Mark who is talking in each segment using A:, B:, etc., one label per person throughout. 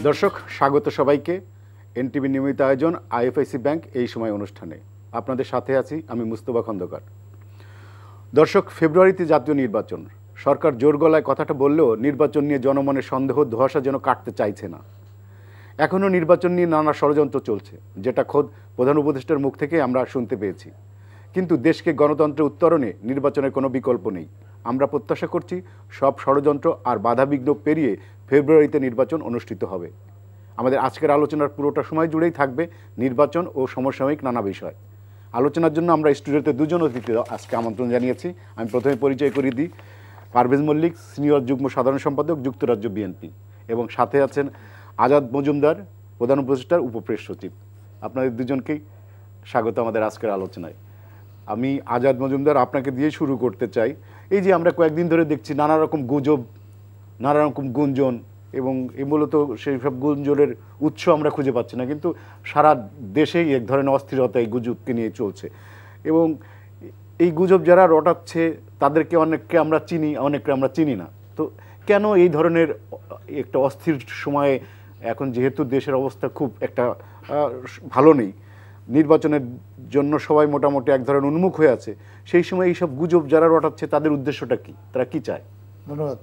A: দর্শক, স্বাগত সবাইকে এনটিভি নিয়মিত আয়োজন আইএফআইসি ব্যাংক এই সময় অনুষ্ঠানে। আপনাদের সাথে আছি আমি মুস্তফা খন্দকার। দর্শক, ফেব্রুয়ারিতে জাতীয় নির্বাচন। সরকার জোর গলায় কথাটা বললেও নির্বাচন নিয়ে জনমনের সন্দেহ ধোঁয়াশা যেন কাটতে চাইছে না। এখনও নির্বাচন নিয়ে নানা ষড়যন্ত্র চলছে, যেটা খোদ প্রধান উপদেষ্টার মুখ থেকে আমরা শুনতে পেয়েছি। কিন্তু দেশকে গণতন্ত্রের উত্তরণে নির্বাচনের কোনো বিকল্প নেই। আমরা প্রত্যাশা করছি সব ষড়যন্ত্র আর বাধাবিঘ্ন পেরিয়ে ফেব্রুয়ারিতে নির্বাচন অনুষ্ঠিত হবে। আমাদের আজকের আলোচনার পুরোটা সময় জুড়েই থাকবে নির্বাচন ও সমসাময়িক নানা বিষয়। আলোচনার জন্য আমরা স্টুডিওতে দুজন অতিথি আজকে আমন্ত্রণ জানিয়েছি। আমি প্রথমে পরিচয় করিয়ে দিই, পারভেজ মল্লিক, সিনিয়র যুগ্ম সাধারণ সম্পাদক, যুক্তরাজ্য বিএনপি, এবং সাথে আছেন আজাদ মজুমদার, প্রধান উপদেষ্টার উপপ্রেস সচিব। আপনাদের দুজনকেই স্বাগত আমাদের আজকের আলোচনায়। আমি আজাদ মজুমদার, আপনাকে দিয়ে শুরু করতে চাই। এই যে আমরা কয়েকদিন ধরে দেখছি নানা রকম গুজব, নানা রকম গুঞ্জন, এবং এই মূলত সেই সব গুঞ্জনের উৎস আমরা খুঁজে পাচ্ছি না, কিন্তু সারা দেশেই এক ধরনের অস্থিরতা এই গুজবকে নিয়ে চলছে। এবং এই গুজব যারা রটাচ্ছে তাদেরকে অনেককে আমরা চিনি, অনেককে আমরা চিনি না। তো কেন এই ধরনের একটা অস্থির সময়ে, এখন যেহেতু দেশের অবস্থা খুব একটা ভালো নেই, নির্বাচনের জন্য সবাই মোটামুটি এক ধরনের উন্মুখ হয়ে আছে, সেই সময় এইসব গুজব যারা রটাচ্ছে তাদের উদ্দেশ্যটা কি, তারা কি চায়?
B: ধন্যবাদ।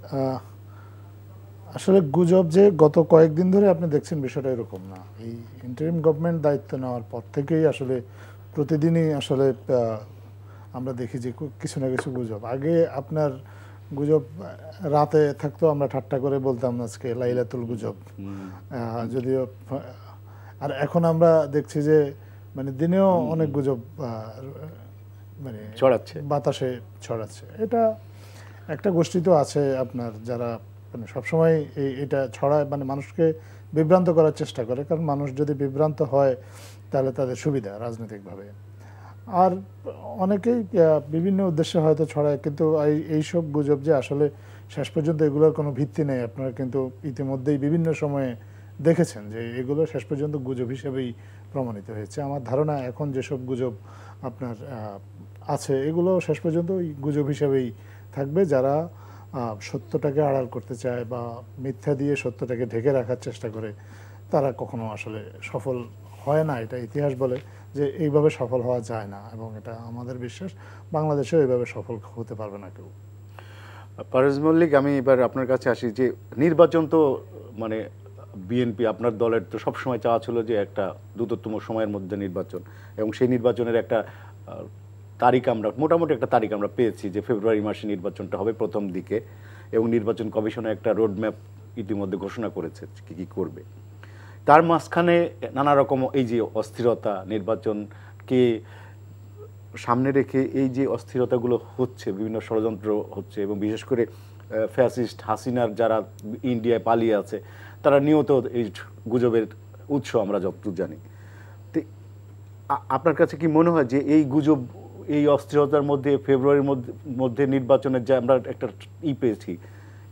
B: আসলে গুজব যে গত কয়েকদিন ধরে আপনি দেখছেন, বিষয়টা এরকম না। এই ইন্টারিম গভর্নমেন্ট দায়িত্ব নেওয়ার পর থেকেই আসলে প্রতিদিনই আসলে আমরা দেখি যে কিছু না কিছু গুজব। আগে আপনার গুজব রাতে থাকতো, আমরা ঠাট্টা করে বলতাম আজকে লাইলাতুল গুজব, যদিও। আর এখন আমরা দেখছি যে মানে দিনেও অনেক গুজব মানে
A: ছড়াচ্ছে,
B: বাতাসে ছড়াচ্ছে। এটা একটা গোষ্ঠী তো আছে আপনার, যারা মানে সবসময় এটা ছড়ায়, মানে মানুষকে বিভ্রান্ত করার চেষ্টা করে। কারণ মানুষ যদি বিভ্রান্ত হয় তাহলে তাদের সুবিধা রাজনৈতিকভাবে। আর অনেকেই বিভিন্ন উদ্দেশ্যে হয়তো ছড়ায়, কিন্তু এইসব গুজব যে আসলে শেষ পর্যন্ত এগুলোর কোনো ভিত্তি নেই, আপনারা কিন্তু ইতিমধ্যেই বিভিন্ন সময়ে দেখেছেন যে এগুলো শেষ পর্যন্ত গুজব হিসেবেই প্রমাণিত হয়েছে। আমার ধারণা এখন যেসব গুজব আপনার আছে এগুলো শেষ পর্যন্ত ওই গুজব হিসেবেই থাকবে। যারা সত্যটাকে আড়াল করতে চায় বা মিথ্যা দিয়ে সত্যটাকে ঢেকে রাখার চেষ্টা করে, তারা কখনো আসলে সফল হয় না। এটা ইতিহাস বলে যে এইভাবে সফল হওয়া যায় না, এবং এটা আমাদের বিশ্বাস বাংলাদেশেও এইভাবে সফল হতে পারবে না কেউ।
A: পারভেজ মল্লিক, আমি এবার আপনার কাছে আসি। যে নির্বাচন তো মানে বিএনপি আপনার দলের তো সবসময় চাওয়া ছিল যে একটা দ্রুততম সময়ের মধ্যে নির্বাচন, এবং সেই নির্বাচনের একটা তারিখ আমরা মোটামুটি একটা তারিখ আমরা পেয়েছি যে ফেব্রুয়ারি মাসে নির্বাচনটা হবে প্রথম দিকে, এবং নির্বাচন কমিশনের একটা রোডম্যাপ ইতিমধ্যে ঘোষণা করেছে কী কী করবে। তার মাঝখানে নানা রকম এই যে অস্থিরতা, নির্বাচনকে সামনে রেখে এই যে অস্থিরতাগুলো হচ্ছে, বিভিন্ন ষড়যন্ত্র হচ্ছে, এবং বিশেষ করে ফ্যাসিস্ট হাসিনার যারা ইন্ডিয়ায় পালিয়ে আছে তারা নিয়ত এই গুজবের উৎস আমরা যতটুকু জানি। তো আপনার কাছে কি মনে হয় যে এই গুজব, এই অস্থিরতার মধ্যে ফেব্রুয়ারির মধ্যে নির্বাচনের যে আমরা একটা পেয়েছি,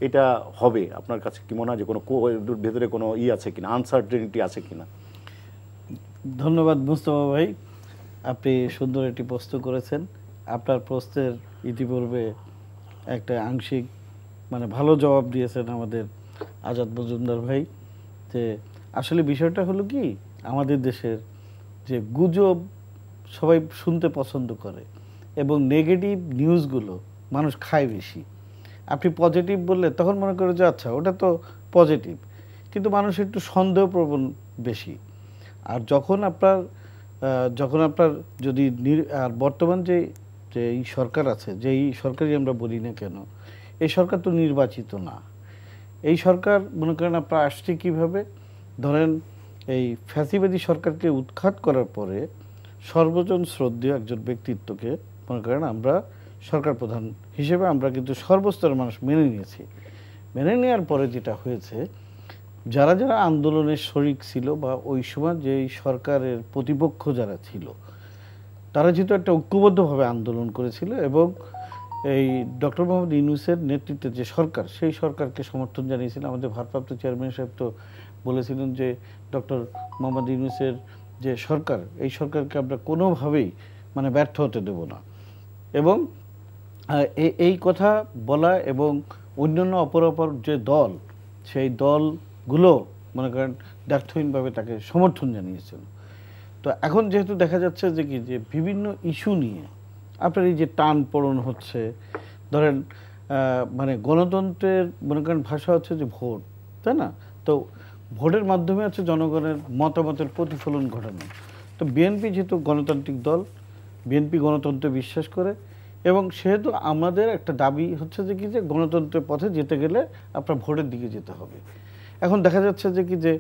A: এটা হবে? আপনার কাছে কি মনে হয় যে কোনো ভেতরে কোনো আছে কিনা, আনসার্টেনিটি আছে কিনা?
C: ধন্যবাদ মুস্তফা ভাই, আপনি সুন্দর একটি প্রশ্ন করেছেন। আপনার প্রশ্নের ইতিপূর্বে একটা আংশিক মানে ভালো জবাব দিয়েছেন আমাদের আজাদ মজুমদার ভাই। যে আসলে বিষয়টা হলো কি, আমাদের দেশের যে গুজব সবাই শুনতে পছন্দ করে, এবং নেগেটিভ নিউজগুলো মানুষ খায় বেশি। আপনি পজিটিভ বললে তখন মনে করে যে আচ্ছা ওটা তো পজিটিভ, কিন্তু মানুষ একটু সন্দেহপ্রবণ বেশি। আর যখন আপনার যদি আর বর্তমান যে এই সরকার আছে, যে এই সরকারই আমরা বলি না কেন, এই সরকার তো নির্বাচিত না। এই সরকার মনে করেন আপনার আসছে কীভাবে, ধরেন এই ফ্যাসিবাদী সরকারকে উৎখাত করার পরে সর্বজন শ্রদ্ধেয় একজন ব্যক্তিত্বকে মনে করেন আমরা সরকার প্রধান হিসেবে আমরা কিন্তু সর্বস্তরের মানুষ মেনে নিয়েছি। মেনে নেওয়ার পরে যেটা হয়েছে, যারা যারা আন্দোলনের শরিক ছিল বা ওই সময় যে সরকারের প্রতিপক্ষ যারা ছিল, তারা যেহেতু একটা ঐক্যবদ্ধভাবে আন্দোলন করেছিল, এবং এই ডক্টর মোহাম্মদ ইউনূসের নেতৃত্বে যে সরকার, সেই সরকারকে সমর্থন জানিয়েছিল। আমাদের ভারপ্রাপ্ত চেয়ারম্যান সাহেব তো বলেছিলেন যে ডক্টর মোহাম্মদ ইউনূসের যে সরকার, এই সরকারকে আমরা কোনোভাবেই মানে ব্যর্থ হতে দেব না। এবং এই কথা বলা, এবং অন্যান্য অপর যে দল, সেই দলগুলো মনে করেন দ্ব্যর্থহীনভাবে তাকে সমর্থন জানিয়েছিল। তো এখন যেহেতু দেখা যাচ্ছে যে কি যে বিভিন্ন ইস্যু নিয়ে আপনার এই যে টান পড়ন হচ্ছে, ধরেন মানে গণতন্ত্রের মনে করেন ভাষা হচ্ছে যে ভোট, তাই না? তো ভোটের মাধ্যমে হচ্ছে জনগণের মতামতের প্রতিফলন ঘটানো। তো বিএনপি যেহেতু গণতান্ত্রিক দল, বিএনপি গণতন্ত্রে বিশ্বাস করে, এবং সেহেতু আমাদের একটা দাবি হচ্ছে যে কি যে গণতন্ত্রের পথে যেতে গেলে আপনার ভোটের দিকে যেতে হবে। এখন দেখা যাচ্ছে যে কি যে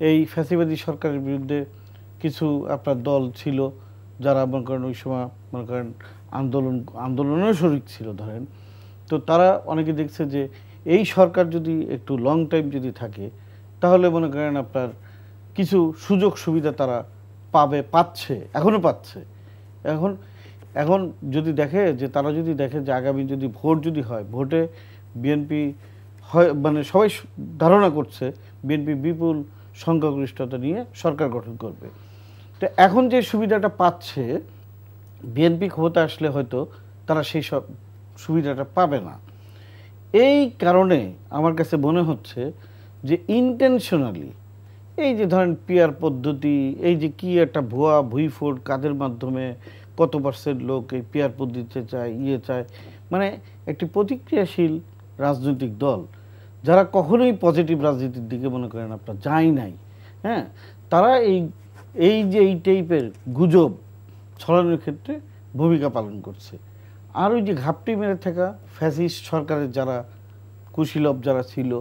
C: এই ফ্যাসিবাদী সরকারের বিরুদ্ধে কিছু আপনার দল ছিল যারা মনে করেন ওই সময় মনে করেন আন্দোলনেও শরিক ছিল ধরেন। তো তারা অনেকে দেখছে যে এই সরকার যদি একটু লং টাইম যদি থাকে তাহলে মনে করেন আপনার কিছু সুযোগ সুবিধা তারা পাচ্ছে, এখনও পাচ্ছে। এখন এখন যদি দেখে যে তারা যদি দেখে যে আগামী যদি ভোট যদি হয়, ভোটে বিএনপি হয় মানে সবাই ধারণা করছে বিএনপি বিপুল সংখ্যাগরিষ্ঠতা নিয়ে সরকার গঠন করবে। তো এখন যে সুবিধাটা পাচ্ছে বিএনপি ক্ষমতা আসলে হয়তো তারা সেই সব সুবিধাটা পাবে না। এই কারণে আমার কাছে মনে হচ্ছে যে ইন্টেনশনালি এই যে ধরেন পিআর পদ্ধতি, এই যে কি একটা ভুয়া ভুইফোড় কাদের মাধ্যমে কত পার্সেন্ট লোক এই পিআর পদ্ধতিতে চায়, চায়, মানে একটি প্রতিক্রিয়াশীল রাজনৈতিক দল যারা কখনোই পজিটিভ রাজনীতির দিকে মনে করেন আপনার যায় নাই, হ্যাঁ, তারা এই টাইপের গুজব ছড়ানোর ক্ষেত্রে ভূমিকা পালন করছে। আর ওই যে ঘাপটি মেরে থাকা ফ্যাসিস্ট সরকারের যারা কুশীলব যারা ছিল,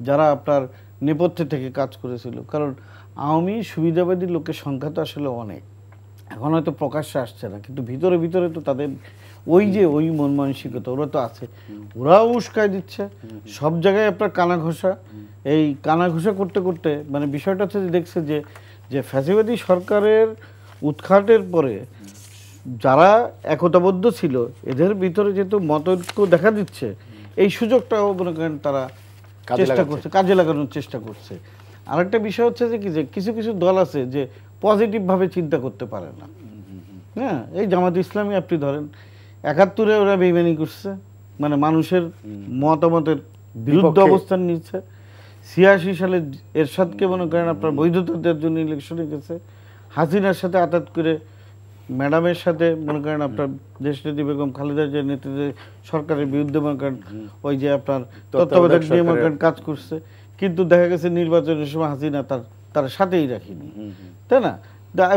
C: যারা আপনার নেপথ্যে থেকে কাজ করেছিল, কারণ আওয়ামী সুবিধাবাদী লোকের সংখ্যা তো আসলে অনেক, এখন হয়তো প্রকাশ্যে আসছে না, কিন্তু ভিতরে ভিতরে তো তাদের ওই মন মানসিকতা ওরা তো আছে, ওরাও উস্কায় দিচ্ছে সব জায়গায় আপনার কানা ঘষা। এই কানা ঘষা করতে করতে মানে বিষয়টা হচ্ছে যে দেখছে যে ফ্যাসিবাদী সরকারের উৎখাতের পরে যারা একতাবদ্ধ ছিল এদের ভিতরে যেহেতু মতৈক্য দেখা দিচ্ছে, এই সুযোগটাও মনে করেন তারা চেষ্টা করছে, কাজে লাগানোর চেষ্টা করছে। আরেকটা বিষয় হচ্ছে যে কি যে কিছু কিছু দল আছে যে পজিটিভভাবে চিন্তা করতে পারে না, হ্যাঁ, এই জামাত ইসলামী আপনি ধরেন ৭১-এ ওরা বেইমানি করছে, মানে মানুষের মতামতের বিরুদ্ধে অবস্থান নিচ্ছে। ৮৬ সালে এরশাদকে মনে করেন আপনার বৈধতা দেওয়ার জন্য ইলেকশনে গেছে, হাসিনার সাথে আঘাত করে ম্যাডামের সাথে মনে করেন আপনার দেশনেত্রী বেগম খালেদা জিয়ার নেতৃত্বে সরকারের বিরুদ্ধে মনে করেন ওই যে আপনার তত্ত্বাবধায়ক নিয়ে মনে করেন কাজ করছে, কিন্তু দেখা গেছে নির্বাচনের সময় হাসিনা তার সাথেই রাখিনি, তাই না?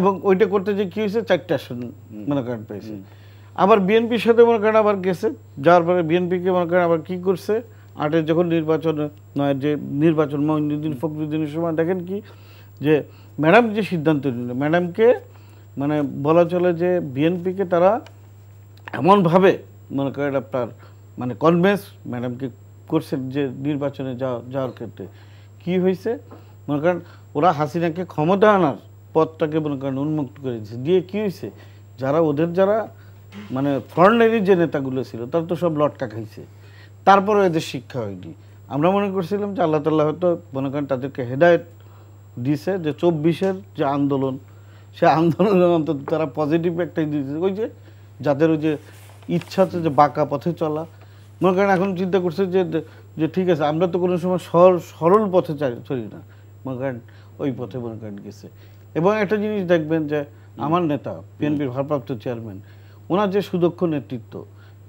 C: এবং ওইটা করতে যে কি হয়েছে 4টা আসন মনে করেন পেয়েছে। আবার বিএনপির সাথে মনে করেন আবার গেছে, যাওয়ার পরে বিএনপিকে মনে করেন আবার কি করছে 8-এর যখন নির্বাচন নয় যে নির্বাচন মঈনুদ্দিন ফখরুদ্দিনের সময় দেখেন কি যে ম্যাডাম যে সিদ্ধান্ত নিল, ম্যাডামকে মানে বলা চলে যে বিএনপিকে তারা এমনভাবে মনে করেন আপনার মানে কনভিন্স ম্যাডামকে করছে যে নির্বাচনে যাওয়ার ক্ষেত্রে কি হয়েছে মনে করেন ওরা হাসিনাকে ক্ষমতা আনার পথটাকে মনে করেন উন্মুক্ত করে দিয়েছে। দিয়ে কী হয়েছে যারা মানে ফ্রন্ট লাইনের যে নেতাগুলো ছিল তারা তো সব লটকা খাইছে, তারপরে এদের শিক্ষা হয়নি। আমরা মনে করছিলাম যে আল্লাহ তাআলা হয়তো মনে করেন তাদেরকে হেদায়েত দিছে যে 24-এর যে আন্দোলন, সে আন্দোলনের অন্তত তারা পজিটিভ একটাই দিয়েছে, ওই যে যাদের ওই যে ইচ্ছা আছে যে বাঁকা পথে চলা, মনে করেন এখন চিন্তা করছে যে ঠিক আছে আমরা তো কোনো সময় সরল পথে চলি না, মনে করেন ওই পথে মনে করেন গেছে। এবং একটা জিনিস দেখবেন যে আমার নেতা বিএনপির ভারপ্রাপ্ত চেয়ারম্যান, ওনার যে সুদক্ষ নেতৃত্ব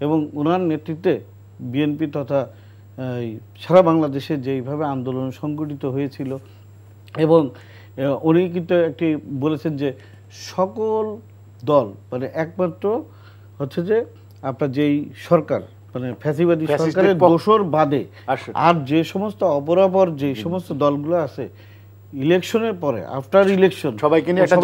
C: এবং ওনার নেতৃত্বে বিএনপি তথা সারা বাংলাদেশে যেইভাবে আন্দোলন সংগঠিত হয়েছিল, এবং উনি কিন্তু একটি বলেছেন যে সকল দল মানে একমাত্র হচ্ছে যে আপনার যেই সরকার মানে ফ্যাসিবাদী সরকারের দোসর বাদে আর যে সমস্ত অপরাপর যে সমস্ত দলগুলো আছে ইলেকশনের পরে আফটার ইলেকশন সবাইকে নিয়ে একটা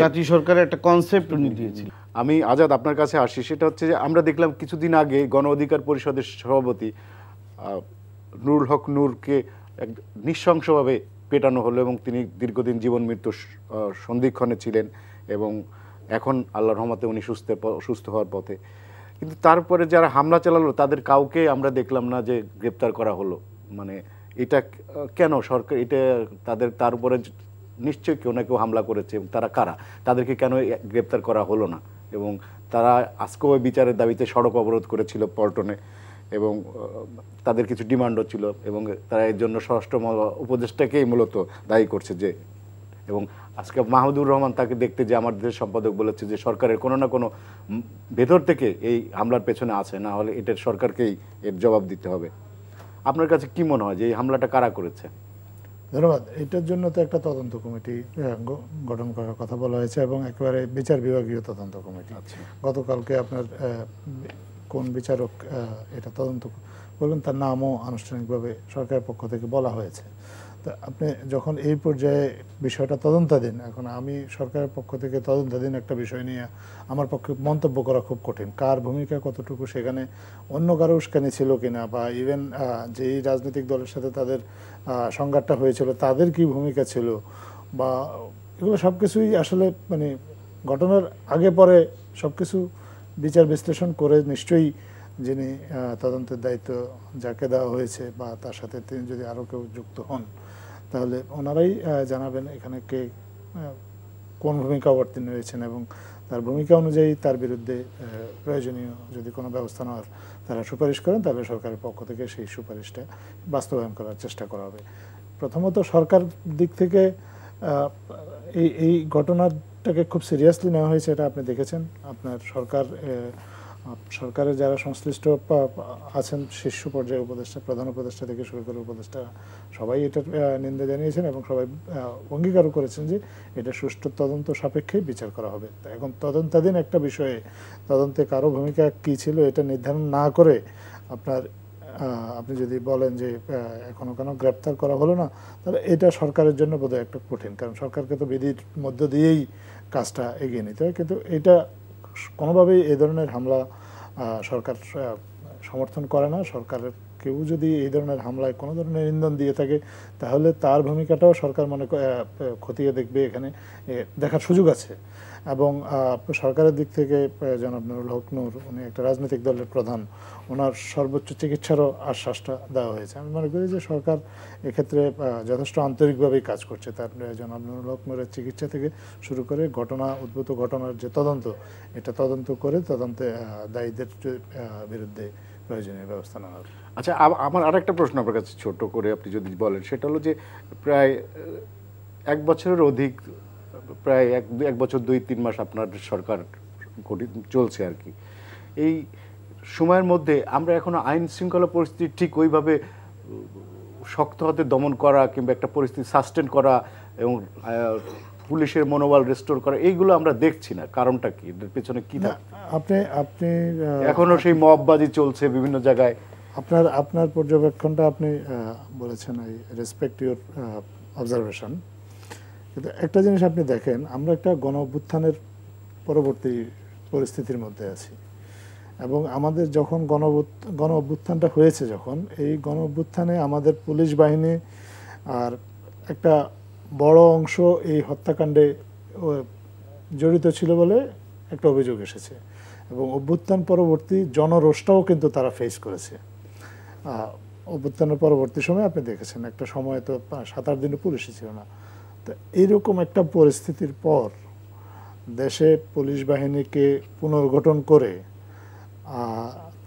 C: জাতীয় সরকারের একটা কনসেপ্ট উনি দিয়েছিল।
A: আমি আজাদ আপনার কাছে আসি, সেটা হচ্ছে যে আমরা দেখলাম কিছুদিন আগে গণ অধিকার পরিষদের সভাপতি নুরুল হক নূরকে নৃশংসভাবে পেটানো হলো এবং তিনি দীর্ঘদিন জীবন মৃত্যুর সন্ধিক্ষণে ছিলেন এবং এখন আল্লাহর রহমতে উনি সুস্থ হওয়ার পথে। কিন্তু তারপরে যারা হামলা চালালো তাদের কাউকে আমরা দেখলাম না যে গ্রেপ্তার করা হলো। মানে এটা কেন সরকার এটা তার উপরে নিশ্চয়ই কেউ না কেউ হামলা করেছে, এবং তারা কারা, তাদেরকে কেন গ্রেপ্তার করা হলো না? এবং তারা আজকেও বিচারের দাবিতে সড়ক অবরোধ করেছিল পল্টনে, এবং তাদের কিছু ডিমান্ডও ছিল এবং তারা এর জন্য স্বরাষ্ট্র উপদেষ্টাকেই মূলত দায়ী করছে যে, এবং আজকে মাহমুদুর রহমান তাকে দেখতে যে আমার দেশের সম্পাদক বলেছে যে সরকারের কোনো না কোনো ভেতর থেকে এই হামলার পেছনে আছে, না হলে এটার সরকারকেই এর জবাব দিতে হবে। আপনার কাছে কি মনে হয় যে এই হামলাটা কারা করেছে?
B: ধন্যবাদ। এটার জন্য তো একটা তদন্ত কমিটি গঠন করার কথা বলা হয়েছে এবং একেবারে বিচার বিভাগীয় তদন্ত কমিটি। গতকালকে আপনার কোন বিচারক এটা তদন্ত বললেন তার নামও আনুষ্ঠানিকভাবে সরকারের পক্ষ থেকে বলা হয়েছে। তা আপনি যখন এই পর্যায়ে বিষয়টা তদন্তাধীন, এখন আমি সরকারের পক্ষ থেকে তদন্তাধীন একটা বিষয় নিয়ে আমার পক্ষে মন্তব্য করা খুব কঠিন। কার ভূমিকা কতটুকু, সেখানে অন্য কারো উস্কানি ছিল কিনা, বা ইভেন যেই রাজনৈতিক দলের সাথে তাদের সংঘাতটা হয়েছিল তাদের কি ভূমিকা ছিল, বা এগুলো সব কিছুই আসলে মানে ঘটনার আগে পরে সব কিছু বিচার বিশ্লেষণ করে নিশ্চয়ই যিনি তদন্তের দায়িত্ব যাকে দেওয়া হয়েছে বা তার সাথে তিনি যদি আরও কেউ যুক্ত হন তাহলে ওনারাই জানাবেন এখানে কে কোন ভূমিকা অবতীর্ণ হয়েছেন এবং তার ভূমিকা অনুযায়ী তার বিরুদ্ধে প্রয়োজনীয় যদি কোনো ব্যবস্থা নেওয়ার তারা সুপারিশ করেন তাহলে সরকারের পক্ষ থেকে সেই সুপারিশটা বাস্তবায়ন করার চেষ্টা করা হবে। প্রথমত সরকার দিক থেকে এই ঘটনাটাকে খুব সিরিয়াসলি নেওয়া হয়েছে, এটা আপনি দেখেছেন। আপনার সরকারের যারা সংশ্লিষ্ট আছেন শীর্ষ পর্যায়ে উপদেষ্টা, প্রধান উপদেষ্টা থেকে শুরু করে উপদেষ্টা সবাই এটার নিন্দা জানিয়েছেন এবং সবাই অঙ্গীকারও করেছেন যে এটা সুষ্ঠু তদন্ত সাপেক্ষেই বিচার করা হবে। এখন তদন্তাধীন একটা বিষয়ে তদন্তে কারো ভূমিকা কী ছিল এটা নির্ধারণ না করে আপনি যদি বলেন যে এখনো কেন গ্রেপ্তার করা হলো না, তাহলে এটা সরকারের জন্য বোধহয় একটা কঠিন, কারণ সরকারকে তো বিধির মধ্য দিয়েই কাজটা এগিয়ে নিতে হয়। কিন্তু এটা কোনোভাবেই এই ধরনের হামলা সরকার সমর্থন করে না। সরকারের কেউ যদি এই ধরনের হামলায় কোনো ধরনের ইন্ধন দিয়ে থাকে তাহলে তার ভূমিকাটাও সরকার খতিয়ে দেখবে, এখানে দেখার সুযোগ আছে। এবং সরকারের দিক থেকে জনাব নুরুল হক নূর, উনি একটা রাজনৈতিক দলের প্রধান, ওনার সর্বোচ্চ চিকিৎসারও আশ্বাসটা দেওয়া হয়েছে। আমি মনে করি যে সরকার এক্ষেত্রে যথেষ্ট আন্তরিকভাবেই কাজ করছে। তার জনাব নুরুল হক নূরের চিকিৎসা থেকে শুরু করে উদ্ভূত ঘটনার যে তদন্ত, এটা তদন্ত করে তদন্তে দায়ীদের বিরুদ্ধে প্রয়োজনীয় ব্যবস্থা নেওয়া হবে।
A: আচ্ছা, আমার আরেকটা প্রশ্ন আপনার কাছে ছোট করে আপনি যদি বলেন, সেটা হলো যে প্রায় 1 বছরের অধিক, প্রায় এক বছর 2-3 মাস আপনার সরকার চলছে আর কি। এই সময়ের মধ্যে আমরা এখনো আইন শৃঙ্খলা পরিস্থিতি ঠিক ওইভাবে শক্ত হাতে দমন করা কিংবা একটা পরিস্থিতি সাস্টেন করা এবং পুলিশের মনোবল রেস্টোর করা, এইগুলো আমরা দেখছি না। কারণটা কি? এর পেছনে কি
B: আপনি
A: এখনো সেই মববাজি চলছে বিভিন্ন জায়গায়?
B: আপনার পর্যবেক্ষণটা আপনি বলেছেন, আই রেসপেক্ট ইউর অবজারভেশন। কিন্তু একটা জিনিস আপনি দেখেন, আমরা একটা গণ অভ্যুত্থানের পরবর্তী পরিস্থিতির মধ্যে আছি এবং আমাদের যখন গণ অভ্যুত্থানটা হয়েছে, যখন এই গণ অভ্যুত্থানে আমাদের পুলিশ বাহিনী আর একটা বড় অংশ এই হত্যাকাণ্ডে জড়িত ছিল বলে একটা অভিযোগ এসেছে এবং অভ্যুত্থান পরবর্তী জনরোষটাও কিন্তু তারা ফেস করেছে। অভ্যুত্থানের পরবর্তী সময় আপনি দেখেছেন একটা সময় তো 7-8 দিনও পুলিশই ছিল না। তো এইরকম একটা পরিস্থিতির পর দেশে পুলিশ বাহিনীকে পুনর্গঠন করে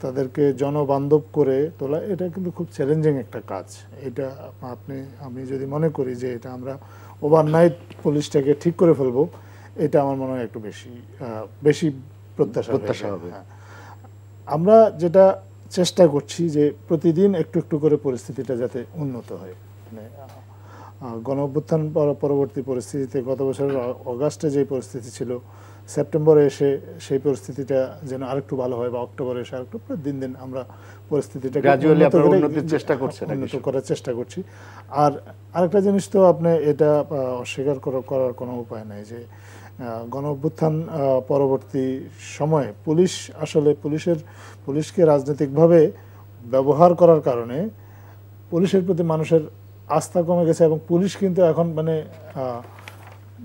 B: তাদেরকে জনবান্ধব করে তোলা, এটা কিন্তু খুব চ্যালেঞ্জিং একটা কাজ। এটা আমি যদি মনে করি যে এটা আমরা ওভারনাইট পুলিশটাকে ঠিক করে ফেলবো, এটা আমার মনে হয় একটু বেশি প্রত্যাশা হবে। আমরা যেটা চেষ্টা করছি যে প্রতিদিন একটু একটু করে পরিস্থিতিটা যাতে উন্নত হয়। মানে গণ অভ্যুত্থান পরবর্তী পরিস্থিতিতে গত বছরের অগাস্টে যে পরিস্থিতি ছিল, সেপ্টেম্বরে এসে সেই পরিস্থিতিটা যেন আরেকটু ভালো হয়, বা অক্টোবরে এসে আরেকটু দিন দিন আমরা পরিস্থিতিটাকে উন্নত করার চেষ্টা করছি। আর আরেকটা জিনিস তো আপনি এটা অস্বীকার করার কোনো উপায় নাই যে গণ অভ্যুত্থান পরবর্তী সময়ে পুলিশকে রাজনৈতিকভাবে ব্যবহার করার কারণে পুলিশের প্রতি মানুষের আস্থা কমে গেছে এবং পুলিশ কিন্তু এখন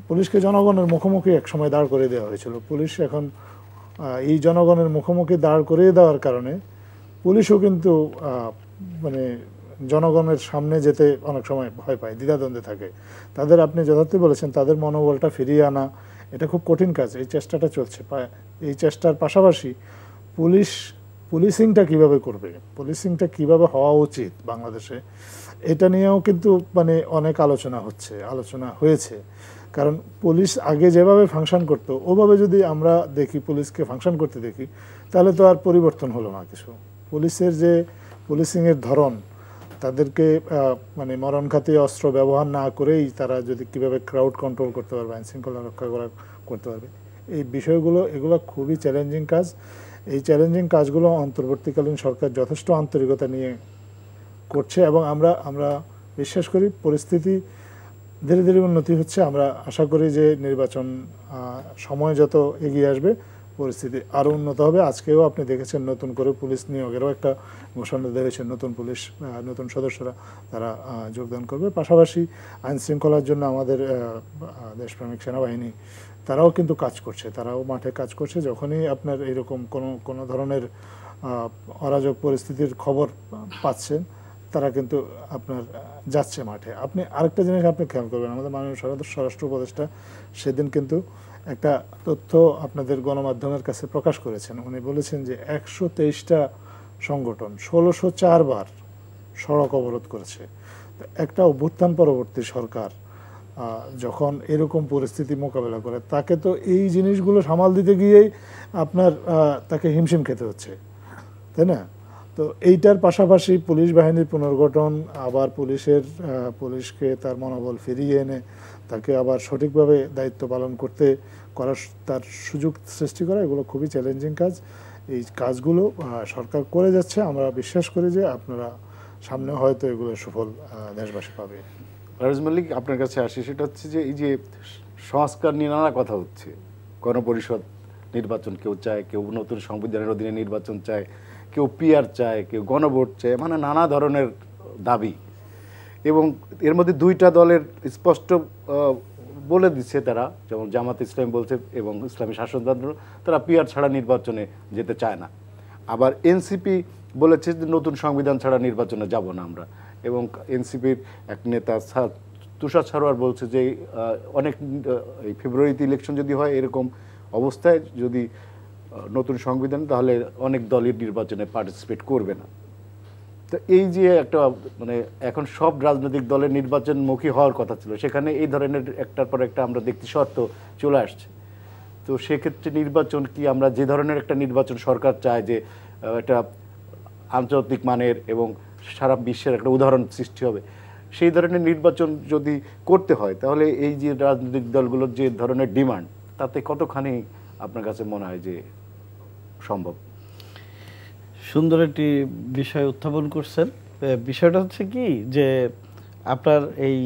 B: পুলিশকে জনগণের মুখোমুখি এক সময় দাঁড় করে দেওয়া হয়েছিল। পুলিশ এখন এই জনগণের মুখোমুখি দাঁড় করিয়ে দেওয়ার কারণে পুলিশও কিন্তু জনগণের সামনে যেতে অনেক সময় ভয় পায়, দ্বিধাদ্বন্দ্বে থাকে। আপনি যথার্থই বলেছেন, তাদের মনোবলটা ফিরিয়ে আনা এটা খুব কঠিন কাজ। এই চেষ্টাটা চলছে। এই চেষ্টার পাশাপাশি পুলিশ পুলিশিংটা কিভাবে করবে, পুলিশিংটা কিভাবে হওয়া উচিত বাংলাদেশে, এটা নিয়েও কিন্তু মানে অনেক আলোচনা হয়েছে। কারণ পুলিশ আগে যেভাবে ফাংশন করতো ওভাবে যদি আমরা দেখি, পুলিশকে ফাংশন করতে দেখি, তাহলে তো আর পরিবর্তন হলো না কিছু। পুলিশের যে পুলিশিংয়ের ধরন, তাদেরকে মানে মরণঘাতী অস্ত্র ব্যবহার না করেই তারা যদি কিভাবে ক্রাউড কন্ট্রোল করতে পারবে, আইন শৃঙ্খলা রক্ষা করতে পারবে, এই বিষয়গুলো এগুলো খুবই চ্যালেঞ্জিং কাজ। এই চ্যালেঞ্জিং কাজগুলো অন্তর্বর্তীকালীন সরকার যথেষ্ট আন্তরিকতা নিয়ে করছে এবং আমরা বিশ্বাস করি পরিস্থিতি ধীরে ধীরে উন্নতি হচ্ছে। আমরা আশা করি যে নির্বাচন সময় যত এগিয়ে আসবে পরিস্থিতি আরও উন্নত হবে। আজকেও আপনি দেখেছেন নতুন করে পুলিশ নিয়োগেরও একটা ঘোষণা দেওয়া হয়েছে, নতুন পুলিশ নতুন সদস্যরা তারা যোগদান করবে। পাশাপাশি আইন শৃঙ্খলার জন্য আমাদের দেশপ্রেমিক সেনাবাহিনী তারাও কিন্তু কাজ করছে, তারাও মাঠে কাজ করছে। যখনই আপনার এরকম কোনো ধরনের অরাজক পরিস্থিতির খবর পাচ্ছেন, তারা কিন্তু আপনার যাচ্ছে মাঠে। আপনি আরেকটা জিনিস আপনি খেয়াল করবেন, আমাদের মাননীয় স্বরাষ্ট্র উপদেষ্টা সেদিন কিন্তু একটা তথ্য আপনাদের গণমাধ্যমের কাছে প্রকাশ করেছেন। উনি বলেছেন যে 123টা সংগঠন 1604 বার সড়ক অবরোধ করেছে। একটা অভ্যুত্থান পরবর্তী সরকার যখন এরকম পরিস্থিতি মোকাবেলা করে, তাকে তো এই জিনিসগুলো সামাল দিতে গিয়েই আপনার তাকে হিমশিম খেতে হচ্ছে, তাই না? তো এইটার পাশাপাশি পুলিশ বাহিনীর পুনর্গঠন, আবার পুলিশকে তার মনোবল ফিরিয়ে এনে তাকে আবার সঠিকভাবে দায়িত্ব পালন করার তার সুযোগ সৃষ্টি করা, এগুলো খুবই চ্যালেঞ্জিং কাজ। এই কাজগুলো সরকার করে যাচ্ছে। আমরা বিশ্বাস করি যে আপনারা সামনে হয়তো এগুলো সুফল দেশবাসী পাবে।
A: রাজ মল্লিক, আপনার কাছে আসি, সেটা হচ্ছে যে এই যে সংস্কার নিয়ে নানা কথা হচ্ছে, গণপরিষদ নির্বাচন কেউ চায়, কেউ নতুন সংবিধানের অধীনে নির্বাচন চায়, কেউ পিআর চায়, কেউ গণভোট চায়, মানে নানা ধরনের দাবি। এবং এর মধ্যে দুইটা দলের স্পষ্ট বলে দিচ্ছে তারা, যেমন জামাত ইসলামী বলছে এবং ইসলামী শাসনতন্ত্র, তারা পিআর ছাড়া নির্বাচনে যেতে চায় না। আবার এনসিপি বলেছে যে নতুন সংবিধান ছাড়া নির্বাচনে যাব না আমরা। এবং এনসিপির এক নেতা তুষার সারোয়ার বলছে যে অনেক এই ফেব্রুয়ারিতে ইলেকশন যদি হয়, এরকম অবস্থায় যদি নতুন সংবিধান, তাহলে অনেক দলই নির্বাচনে পার্টিসিপেট করবে না। তো এই যে একটা মানে এখন সব রাজনৈতিক দলের নির্বাচনমুখী হওয়ার কথা ছিল, সেখানে এই ধরনের একটার পর একটা আমরা দেখতে শর্ত চলে আসছে। তো সেক্ষেত্রে নির্বাচন কি, আমরা যে ধরনের একটা নির্বাচন সরকার চায় যে একটা আন্তর্জাতিক মানের এবং সারা বিশ্বের একটা উদাহরণ সৃষ্টি হবে, সেই ধরনের নির্বাচন যদি করতে হয়, তাহলে এই যে রাজনৈতিক দলগুলোর যে ধরনের ডিমান্ড, তাতে কতখানি আপনার কাছে মনে হয় যে সম্ভব?
C: সুন্দর একটি বিষয় উত্থাপন করছেন। বিষয়টা হচ্ছে কি যে আপনার এই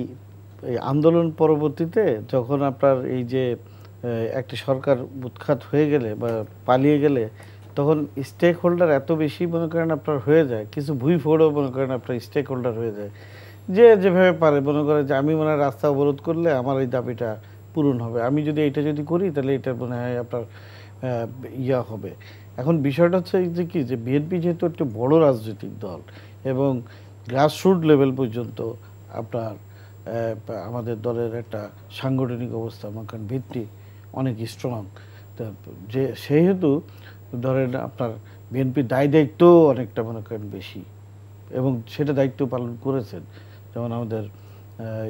C: আন্দোলন পরবর্তীতে যখন আপনার এই যে একটি সরকার উৎখাত হয়ে গেলে বা পালিয়ে গেলে, তখন স্টেক হোল্ডার এত বেশি মনে করেন আপনার হয়ে যায়, কিছু ভুইফোড়ও মনে করেন আপনার স্টেক হোল্ডার হয়ে যায়, যে যেভাবে পারে মনে করে যে আমি মনে হয় রাস্তা অবরোধ করলে আমার এই দাবিটা পূরণ হবে, আমি যদি এটা যদি করি তাহলে এটা মনে হয় আপনার ইয়া হবে। এখন বিষয়টা হচ্ছে যে কি, যে বিএনপি যেহেতু একটা বড় রাজনৈতিক দল এবং গ্রাসরুট লেভেল পর্যন্ত আপনার আমাদের দলের একটা সাংগঠনিক অবস্থা মনে করেন ভিত্তি অনেক স্ট্রং, যে সেহেতু ধরেন আপনার বিএনপির দায়িত্ব অনেকটা মনে করেন বেশি এবং সেটা দায়িত্ব পালন করেছেন। যেমন আমাদের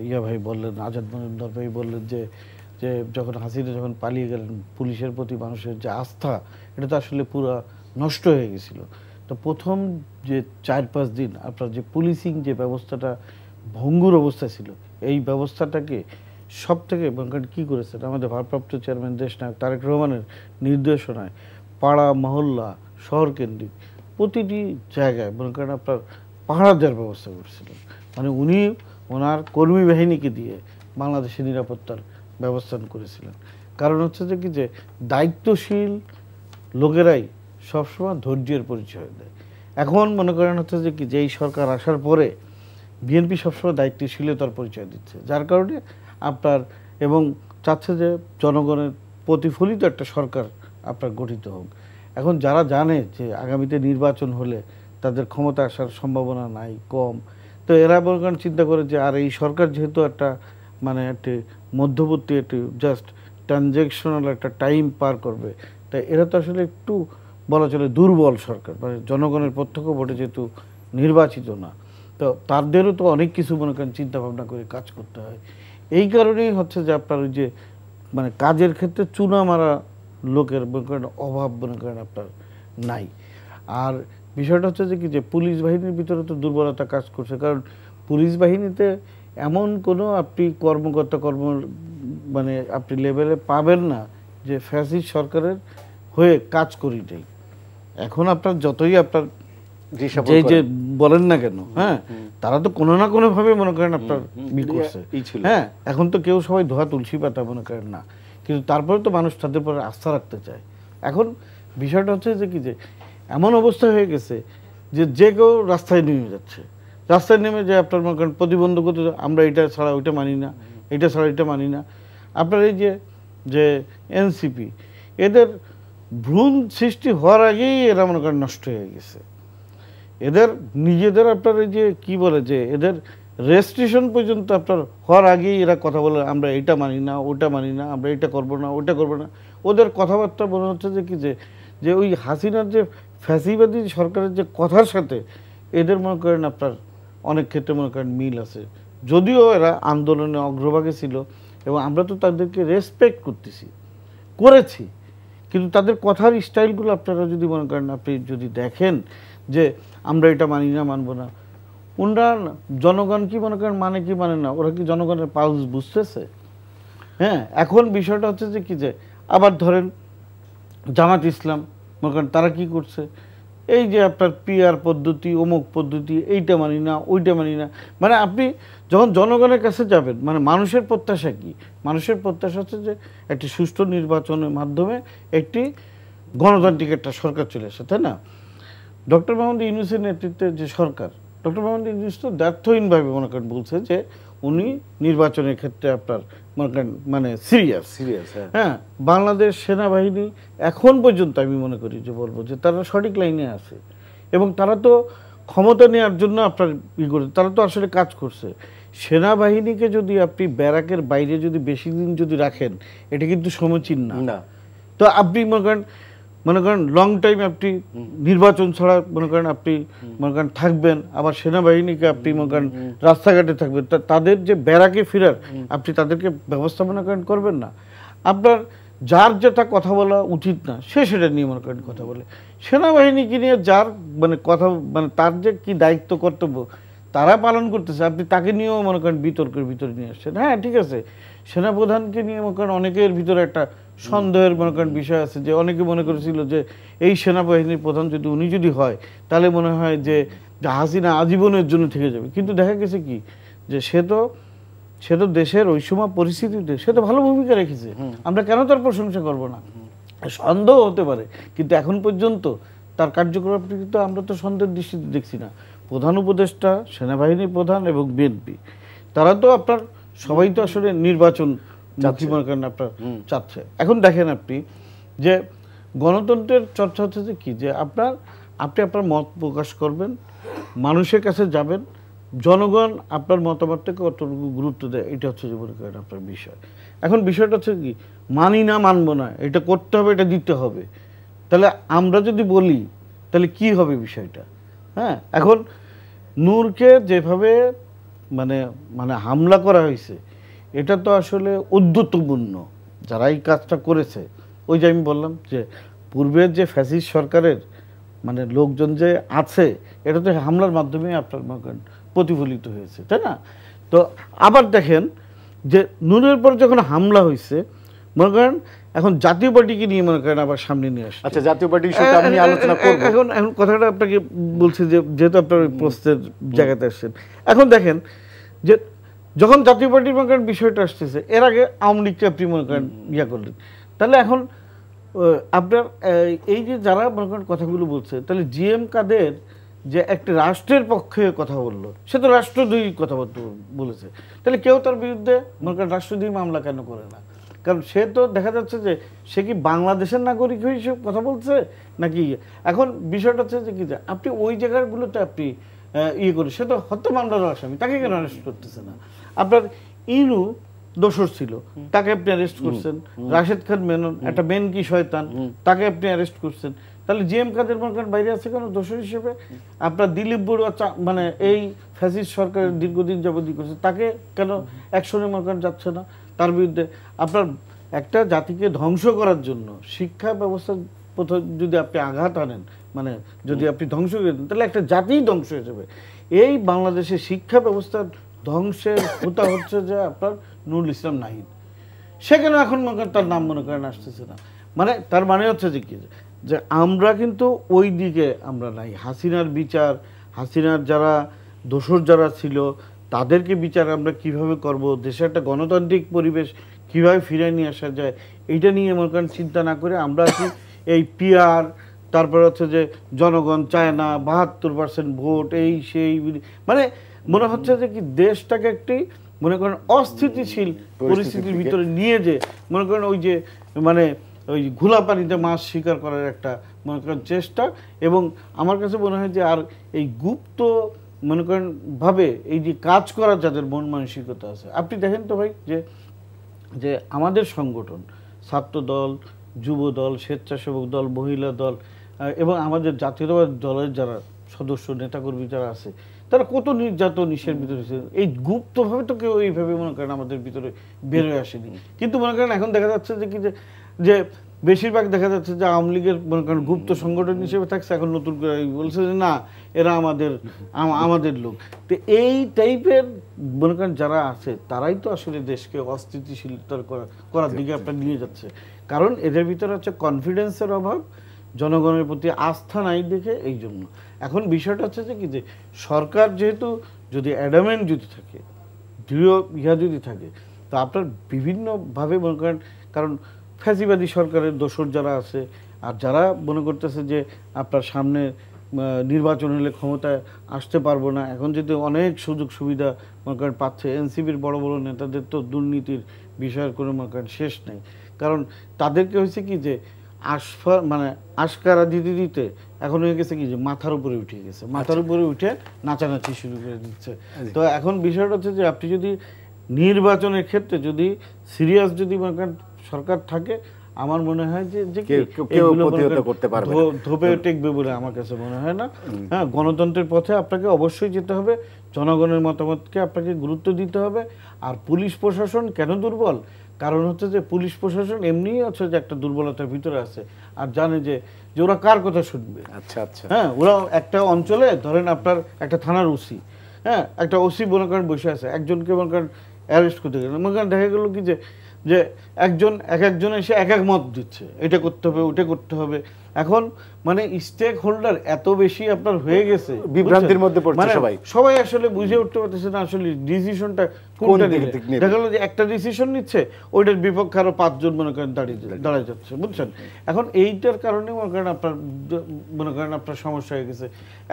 C: ইয়া ভাই বললেন, আজাদ মজুমদার ভাই বললেন যে যখন হাসিনা যখন পালিয়ে গেলেন, পুলিশের প্রতি মানুষের যে আস্থা, এটা তো আসলে পুরো নষ্ট হয়ে গেছিল। তো প্রথম যে 4-5 দিন আপনার যে পুলিশিং যে ব্যবস্থাটা ভঙ্গুর অবস্থা ছিল, এই ব্যবস্থাটাকে সব থেকে কী করেছেন আমাদের ভারপ্রাপ্ত চেয়ারম্যান দেশনায়ক তারেক রহমানের নির্দেশনায় পাড়া মহল্লা শহর কেন্দ্রিক প্রতিটি জায়গায় মনে করেন আপনার পাহারা দেওয়ার ব্যবস্থা করছিলেন। মানে উনি ওনার কর্মী বাহিনীকে দিয়ে বাংলাদেশের নিরাপত্তার ব্যবস্থা করেছিলেন। কারণ হচ্ছে যে কি, যে দায়িত্বশীল লোকেরাই সবসময় ধৈর্যের পরিচয় দেয়। এখন মনে করেন হচ্ছে যে কি, যে এই সরকার আসার পরে বিএনপি সবসময় দায়িত্বশীলতার পরিচয় দিচ্ছে, যার কারণে আপনার এবং চাচ্ছে যে জনগণের প্রতিফলিত একটা সরকার আপনার গঠিত হোক। এখন যারা জানে যে আগামীতে নির্বাচন হলে তাদের ক্ষমতা আসার সম্ভাবনা নাই, কম, তো এরা মনে করেন চিন্তা করে যে আর এই সরকার যেহেতু একটা মানে একটি মধ্যবর্তী একটি জাস্ট ট্রানজ্যাকশনাল একটা টাইম পার করবে, তাই এরা তো আসলে একটু বলা চলে দুর্বল সরকার, মানে জনগণের প্রত্যক্ষ ভোটে যেহেতু নির্বাচিত না, তো তাদেরও তো অনেক কিছু মনে করেন চিন্তা ভাবনা করে কাজ করতে হয়। এই কারণেই হচ্ছে যে আপনার ওই যে মানে কাজের ক্ষেত্রে চুনা মারা লোকের মনে করেন অভাব মনে করেন আপনার নাই। আর বিষয়টা হচ্ছে যে কি যে পুলিশ বাহিনীর ভিতরে তো দুর্বলতা কাজ করছে, কারণ পুলিশ বাহিনীতে এমন কোনো আপনি কর্মকর্তা মানে আপনি লেভেলে পাবেন না যে ফ্যাসিস্ট সরকারের হয়ে কাজ করি নাই। এখন আপনার যতই আপনার যে বলেন না কেন, হ্যাঁ, তারা তো কোনো না কোনো ভাবে মনে করেন আপনার করছে, হ্যাঁ, এখন তো কেউ সবাই ধোয়া তুলসী পাতা মনে করেন না, কিন্তু তারপরে তো মানুষ তাদের উপরে আস্থা রাখতে চায়। এখন বিষয়টা হচ্ছে যে কি যে এমন অবস্থা হয়ে গেছে যে যে কেউ রাস্তায় নেমে যাচ্ছে, রাস্তায় নেমে যে আপনার মনে করেন প্রতিবন্ধকতা, আমরা এটা ছাড়া ওইটা মানি না, এটা ছাড়া এটা মানি না। আপনার এই যে এনসিপি, এদের ভ্রূণ সৃষ্টি হওয়ার আগেই এরা মনে করেন নষ্ট হয়ে গেছে। এদের নিজেদের আপনার এই যে কি বলে যে এদের রেজিস্ট্রেশন পর্যন্ত আপনার হওয়ার আগেই এরা কথা বলে, আমরা এটা মানি না, ওটা মানি না, আমরা এটা করবো না, ওটা করবো না। ওদের কথাবার্তা মনে হচ্ছে যে কি যে ওই হাসিনার যে ফ্যাসিবাদী সরকারের যে কথার সাথে এদের মনে করেন আপনার অনেক ক্ষেত্রে মনে করেন মিল আছে, যদিও এরা আন্দোলনে অগ্রভাগে ছিল এবং আমরা তো তাদেরকে রেসপেক্ট করেছি, কিন্তু তাদের কথার স্টাইলগুলো আপনারা যদি মনে করেন, আপনি যদি দেখেন যে আমরা এটা মানি না, মানবো না, ওনারা জনগণ কি মনে করেন মানে কি মানে না, ওরা কি জনগণের পালস বুঝতেছে? হ্যাঁ, এখন বিষয়টা হচ্ছে যে কি যে আবার ধরেন জামাত ইসলাম মনে করেন তারা কি করছে, এই যে আপনার পিআর পদ্ধতি, অমুক পদ্ধতি, এইটা মানি না, ওইটা মানি না। মানে আপনি যখন জনগণের কাছে যাবেন, মানে মানুষের প্রত্যাশা কি? মানুষের প্রত্যাশা হচ্ছে যে একটি সুষ্ঠু নির্বাচনের মাধ্যমে একটি গণতান্ত্রিক একটা সরকার চলে আসে, তাই না? ডক্টর মোহাম্মদ ইউনূসের নেতৃত্বে যে সরকার, ডক্টর মোহাম্মদ ইউনূস তো দ্ব্যর্থহীনভাবে মনে করেন বলছে যে উনি নির্বাচনের ক্ষেত্রে আপনার মনে করেন মানে সিরিয়াস। হ্যাঁ, বাংলাদেশ সেনাবাহিনী এখন পর্যন্ত আমি মনে করি যে বলবো যে তারা সঠিক লাইনে আছে এবং তারা তো ক্ষমতা নেওয়ার জন্য আপনার করে, তারা তো আসলে কাজ করছে। সেনাবাহিনীকে যদি আপনি ব্যারাকের বাইরে যদি বেশি দিন যদি রাখেন, এটা কিন্তু সমীচীন না। তো আপনি মনে করেন লং টাইম আপনি নির্বাচন ছাড়া মনে করেন আপনি মনে করেন থাকবেন, আবার সেনাবাহিনীকে আপনি মনে করেন রাস্তাঘাটে থাকবেন, তাদের যে ব্যারাকে ফেরার আপনি তাদেরকে ব্যবস্থাপনা করবেন না। আপনার যার যেটা কথা বলা উচিত না সে সেটা নিয়ে মনে করেন কথা বলে, সেনাবাহিনীকে নিয়ে যার মানে কথা মানে তার যে কি দায়িত্ব কর্তব্য তারা পালন করতেছে, আপনি তাকে নিয়েও মনে করেন বিতর্কের ভিতরে নিয়ে আসছেন। হ্যাঁ, ঠিক আছে, সেনাপ্রধানকে নিয়ে মনে করেন অনেকের ভিতরে একটা সন্দেহের মনে করেন বিষয় আছে, যে অনেকে মনে করেছিল যে এই সেনাবাহিনীর প্রধান উনি যদি হয় তাহলে মনে হয় যে হাসিনা আজীবনের জন্য থেকে যাবে। কিন্তু দেখা গেছে কি যে সে তো দেশের ওই সময় পরিস্থিতিতে সে তো ভালো ভূমিকা রেখেছে, আমরা কেন তার প্রশংসা করবো না? সন্দেহ হতে পারে, কিন্তু এখন পর্যন্ত তার কার্যক্রম কিন্তু আমরা তো সন্দেহের দৃষ্টিতে দেখছি না। প্রধান উপদেষ্টা, সেনাবাহিনী প্রধান এবং বিএনপি তারা তো আপনার সবাই তো আসলে নির্বাচন মনে করেন আপনার চাচ্ছে। এখন দেখেন আপনি যে গণতন্ত্রের চর্চা হচ্ছে যে কি যে আপনি আপনার মত প্রকাশ করবেন, মানুষের কাছে যাবেন, জনগণ আপনার মতামতকে কতটুকু গুরুত্ব দেয় এটা হচ্ছে যে মনে করেন আপনার বিষয়। এখন বিষয়টা হচ্ছে কি মানি না, মানবো না, এটা করতে হবে, এটা দিতে হবে, তাহলে আমরা যদি বলি তাহলে কি হবে বিষয়টা? হ্যাঁ, এখন নূরকে যেভাবে মানে মানে হামলা করা হয়েছে এটা তো আসলে উদ্ধতপূর্ণ। যারা এই কাজটা করেছে, ওই যে আমি বললাম যে পূর্বের যে ফ্যাসিস্ট সরকারের মানে লোকজন যে আছে, এটা তো হামলার মাধ্যমে আপনার মনে করেন প্রতিফলিত হয়েছে, তাই না? তো আবার দেখেন যে নূরের পর যখন হামলা হয়েছে মনে করেন এখন জাতীয় পার্টিকে নিয়ে মনে করেন আবার সামনে নিয়ে আসছে।
A: আচ্ছা, জাতীয় পার্টি ইস্যুটা আমি আলোচনা করব।
C: এখন কথাটা আপনাকে বলছি যে যেহেতু আপনার ওই প্রশ্নের জায়গাতে আসছেন, এখন দেখেন যে যখন জাতীয় পার্টির মনে করেন বিষয়টা আসতেছে, এর আগে আওয়ামী লীগকে আপনি মনে করেন করলেন, তাহলে এখন আপনার এই যে যারা মনে করেন কথাগুলো বলছে, তাহলে জিএম কাদের যে একটা রাষ্ট্রের পক্ষে কথা বললো, সে তো রাষ্ট্রদ্রোহী কথাবার্তা বলেছে, তাহলে কেউ তার বিরুদ্ধে মনে করেন রাষ্ট্রদ্রোহী মামলা কেন করে না? কারণ সে তো দেখা যাচ্ছে যে সে কি বাংলাদেশের নাগরিক হিসেবে কথা বলছে নাকি? এখন বিষয়টা হচ্ছে যে কি যে আপনি ওই জায়গাগুলোতে আপনি করে, সে তো হত্যা মামলার আসামি, তাকে কেন অ্যারেস্ট করতেছে না? আপনার ইনু দোষর ছিল, তাকে আপনি অ্যারেস্ট করছেন। রাশেদ খান মেনন একটা মেন কি শয়তান, তাকে আপনি অ্যারেস্ট করছেন। তাহলে জিএম কাদের মনে করেন বাইরে আছে কেন দোষর হিসেবে? আপনার দিলীপ বড়ুয়া মানে এই ফ্যাসিস্ট সরকার দীর্ঘদিন যাবত করছে, তাকে কেন অ্যাকশনে মনে করেন যাচ্ছে না? তার বিরুদ্ধে আপনার একটা জাতিকে ধ্বংস করার জন্য শিক্ষা ব্যবস্থা যদি আপনি আঘাত আনেন, মানে যদি আপনি ধ্বংস করে দেন, তাহলে একটা জাতিই ধ্বংস হয়ে যাবে। এই বাংলাদেশের শিক্ষা ব্যবস্থার ধ্বংসের হোতা হচ্ছে যে আপনার নুরুল ইসলাম নাহিদ। সেখানে এখন মনে করেন তার নাম মনে করেন আসতেছে না। মানে তার মানে হচ্ছে যে কি, যে আমরা কিন্তু ওই দিকে আমরা নাই। হাসিনার বিচার, হাসিনার যারা দোষর যারা ছিল তাদেরকে বিচার আমরা কিভাবে করব, দেশে একটা গণতান্ত্রিক পরিবেশ কিভাবে ফিরে নিয়ে আসা যায়, এইটা নিয়ে মনে করেন চিন্তা না করে আমরা কি এই পিআর, তারপরে হচ্ছে যে জনগণ চায় না, ৭২% ভোট, এই সেই, মানে মনে হচ্ছে যে কি দেশটাকে একটি মনে করেন অস্থিতিশীল পরিস্থিতির ভিতরে নিয়ে যে মনে করেন ওই যে মানে ওই ঘোলা পানিতে মাছ শিকার করার একটা মনে করেন চেষ্টা। এবং আমার কাছে মনে হয় যে আর এই গুপ্ত মনে করেন ভাবে এই যে কাজ করার যাদের মন মানসিকতা আছে, আপনি দেখেন তো ভাই যে যে আমাদের সংগঠন, ছাত্র দল, যুব দল, স্বেচ্ছাসেবক দল, মহিলা দল এবং আমাদের জাতীয়তাবাদ দলের যারা সদস্য নেতাকর্মী যারা আছে, তারা কত নির্যাতন ইসের ভিতরে, এই গুপ্তভাবে তো কেউ এইভাবে মনে করেন আমাদের ভিতরে বেরোয় আসেনি। কিন্তু মনে করেন এখন দেখা যাচ্ছে যে কি যে বেশিরভাগ দেখা যাচ্ছে যে আওয়ামী লীগের মনে করেন গুপ্ত সংগঠন হিসেবে থাকছে, এখন নতুন করে বলছে যে না এরা আমাদের লোক। তো এই টাইপের মনে করেন যারা আছে তারাই তো আসলে দেশকে অস্থিতিশীলতার করার দিকে আপনার নিয়ে যাচ্ছে। কারণ এদের ভিতরে হচ্ছে কনফিডেন্সের অভাব, জনগণের প্রতি আস্থা নাই দেখে। এই জন্য এখন বিষয়টা হচ্ছে যে কি যে সরকার যেহেতু যদি অ্যাডামেন্ট যদি থাকে, দৃঢ় যদি থাকে, তো আপনার বিভিন্নভাবে মনে করেন, কারণ ফ্যাসিবাদী সরকারের দোসর যারা আছে আর যারা মনে করতেছে যে আপনার সামনে নির্বাচন হলে ক্ষমতায় আসতে পারবো না, এখন যদি অনেক সুযোগ সুবিধা মনে করেন পাচ্ছে, এনসিপির বড় বড় নেতাদের তো দুর্নীতির বিষয়ের কোনো মনে করেন শেষ নেই। কারণ তাদেরকে হয়েছে কি যে মানে আশকারা দিতে দিতে এখন হয়ে গেছে কি যে মাথার উপরে উঠে গেছে, মাথার উপরে উঠে নাচানাচি শুরু করে দিচ্ছে। তো এখন বিষয়টা হচ্ছে যে আপনি যদি নির্বাচনের ক্ষেত্রে যদি সিরিয়াস যদি মনে করেন সরকার থাকে, আমার মনে হয় যে ধোপে টেকবে বলে আমার কাছে মনে হয় না। হ্যাঁ, গণতন্ত্রের পথে আপনাকে অবশ্যই যেতে হবে, জনগণের মতামতকে আপনাকে গুরুত্ব দিতে হবে। আর পুলিশ প্রশাসন কেন দুর্বল? কারণ হচ্ছে যে পুলিশ প্রশাসন এমনিই হচ্ছে যে একটা দুর্বলতার ভিতরে আছে, আর জানে যে ওরা কার কথা শুনবে।
A: আচ্ছা আচ্ছা,
C: হ্যাঁ, ওরা একটা অঞ্চলে ধরেন আপনার একটা থানার ওসি, হ্যাঁ, একটা ওসি মনে করেন বসে আছে, একজনকে মনে করেন অ্যারেস্ট করতে গেল, মনে করেন দেখা গেল কি যে একজন এসে এক মত দিচ্ছে, এটা করতে হবে ওটা করতে হবে। এখন মানে স্টেক হোল্ডার এত বেশি আপনার হয়ে গেছে,
A: বিভ্রান্তির মধ্যে পড়ছে
C: সবাই আসলে বুঝে উঠতে পারতেছে না আসলে ডিসিশনটা কোনটা নিবে। দেখা গেল যে একটা ডিসিশন নিচ্ছে, ওইটার বিপক্ষে আরো 5 জন মনে করেন দাঁড়ায় যাচ্ছে, বুঝছেন। এখন এইটার কারণে মনে করেন আপনার সমস্যা হয়ে গেছে।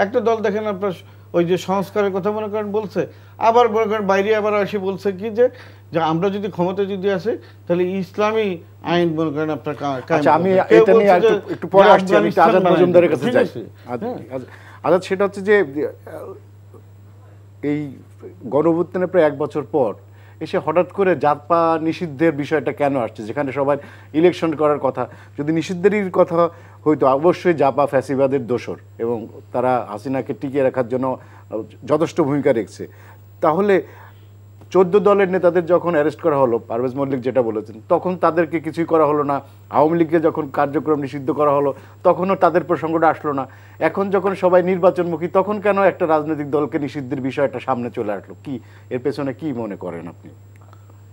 C: একটা দল দেখেন আপনার ওই যে সংস্কারের কথা মনে করেন বলছে, আবার মনে করেন বাইরে আবার এসে বলছে কি যে আমরা যদি ক্ষমতা যদি আসে তাহলে ইসলামী আইন মনে করেন আপনার।
A: আচ্ছা, আমি এটা নিয়ে একটু পরে আসছি, আমি আজাদ মজুমদারের কাছে যাই। আজাদ, সেটা হচ্ছে যে এই গণঅভ্যুত্থানের প্রায় 1 বছর পর এসে হঠাৎ করে জাতপা নিষিদ্ধের বিষয়টা কেন আসছে? যেখানে সবাই ইলেকশন করার কথা, যদি নিষিদ্ধেরই কথা হয়তো অবশ্যই জাপা ফ্যাসিবাদের দোসর এবং তারা হাসিনাকে টিকিয়ে রাখার জন্য যথেষ্ট ভূমিকা রেখেছে, তাহলে 14 দলের নেতাদের যখন অ্যারেস্ট করা হলো, পারভেজ মল্লিক যেটা বলেছেন, তখন তাদেরকে কিছুই করা হলো না। আওয়ামী লীগকে যখন কার্যক্রম নিষিদ্ধ করা হলো তখনও তাদের প্রসঙ্গটা আসলো না। এখন যখন সবাই নির্বাচনমুখী, তখন কেন একটা রাজনৈতিক দলকে নিষিদ্ধের বিষয়টা সামনে চলে আসলো? কি এর পেছনে কি মনে করেন আপনি?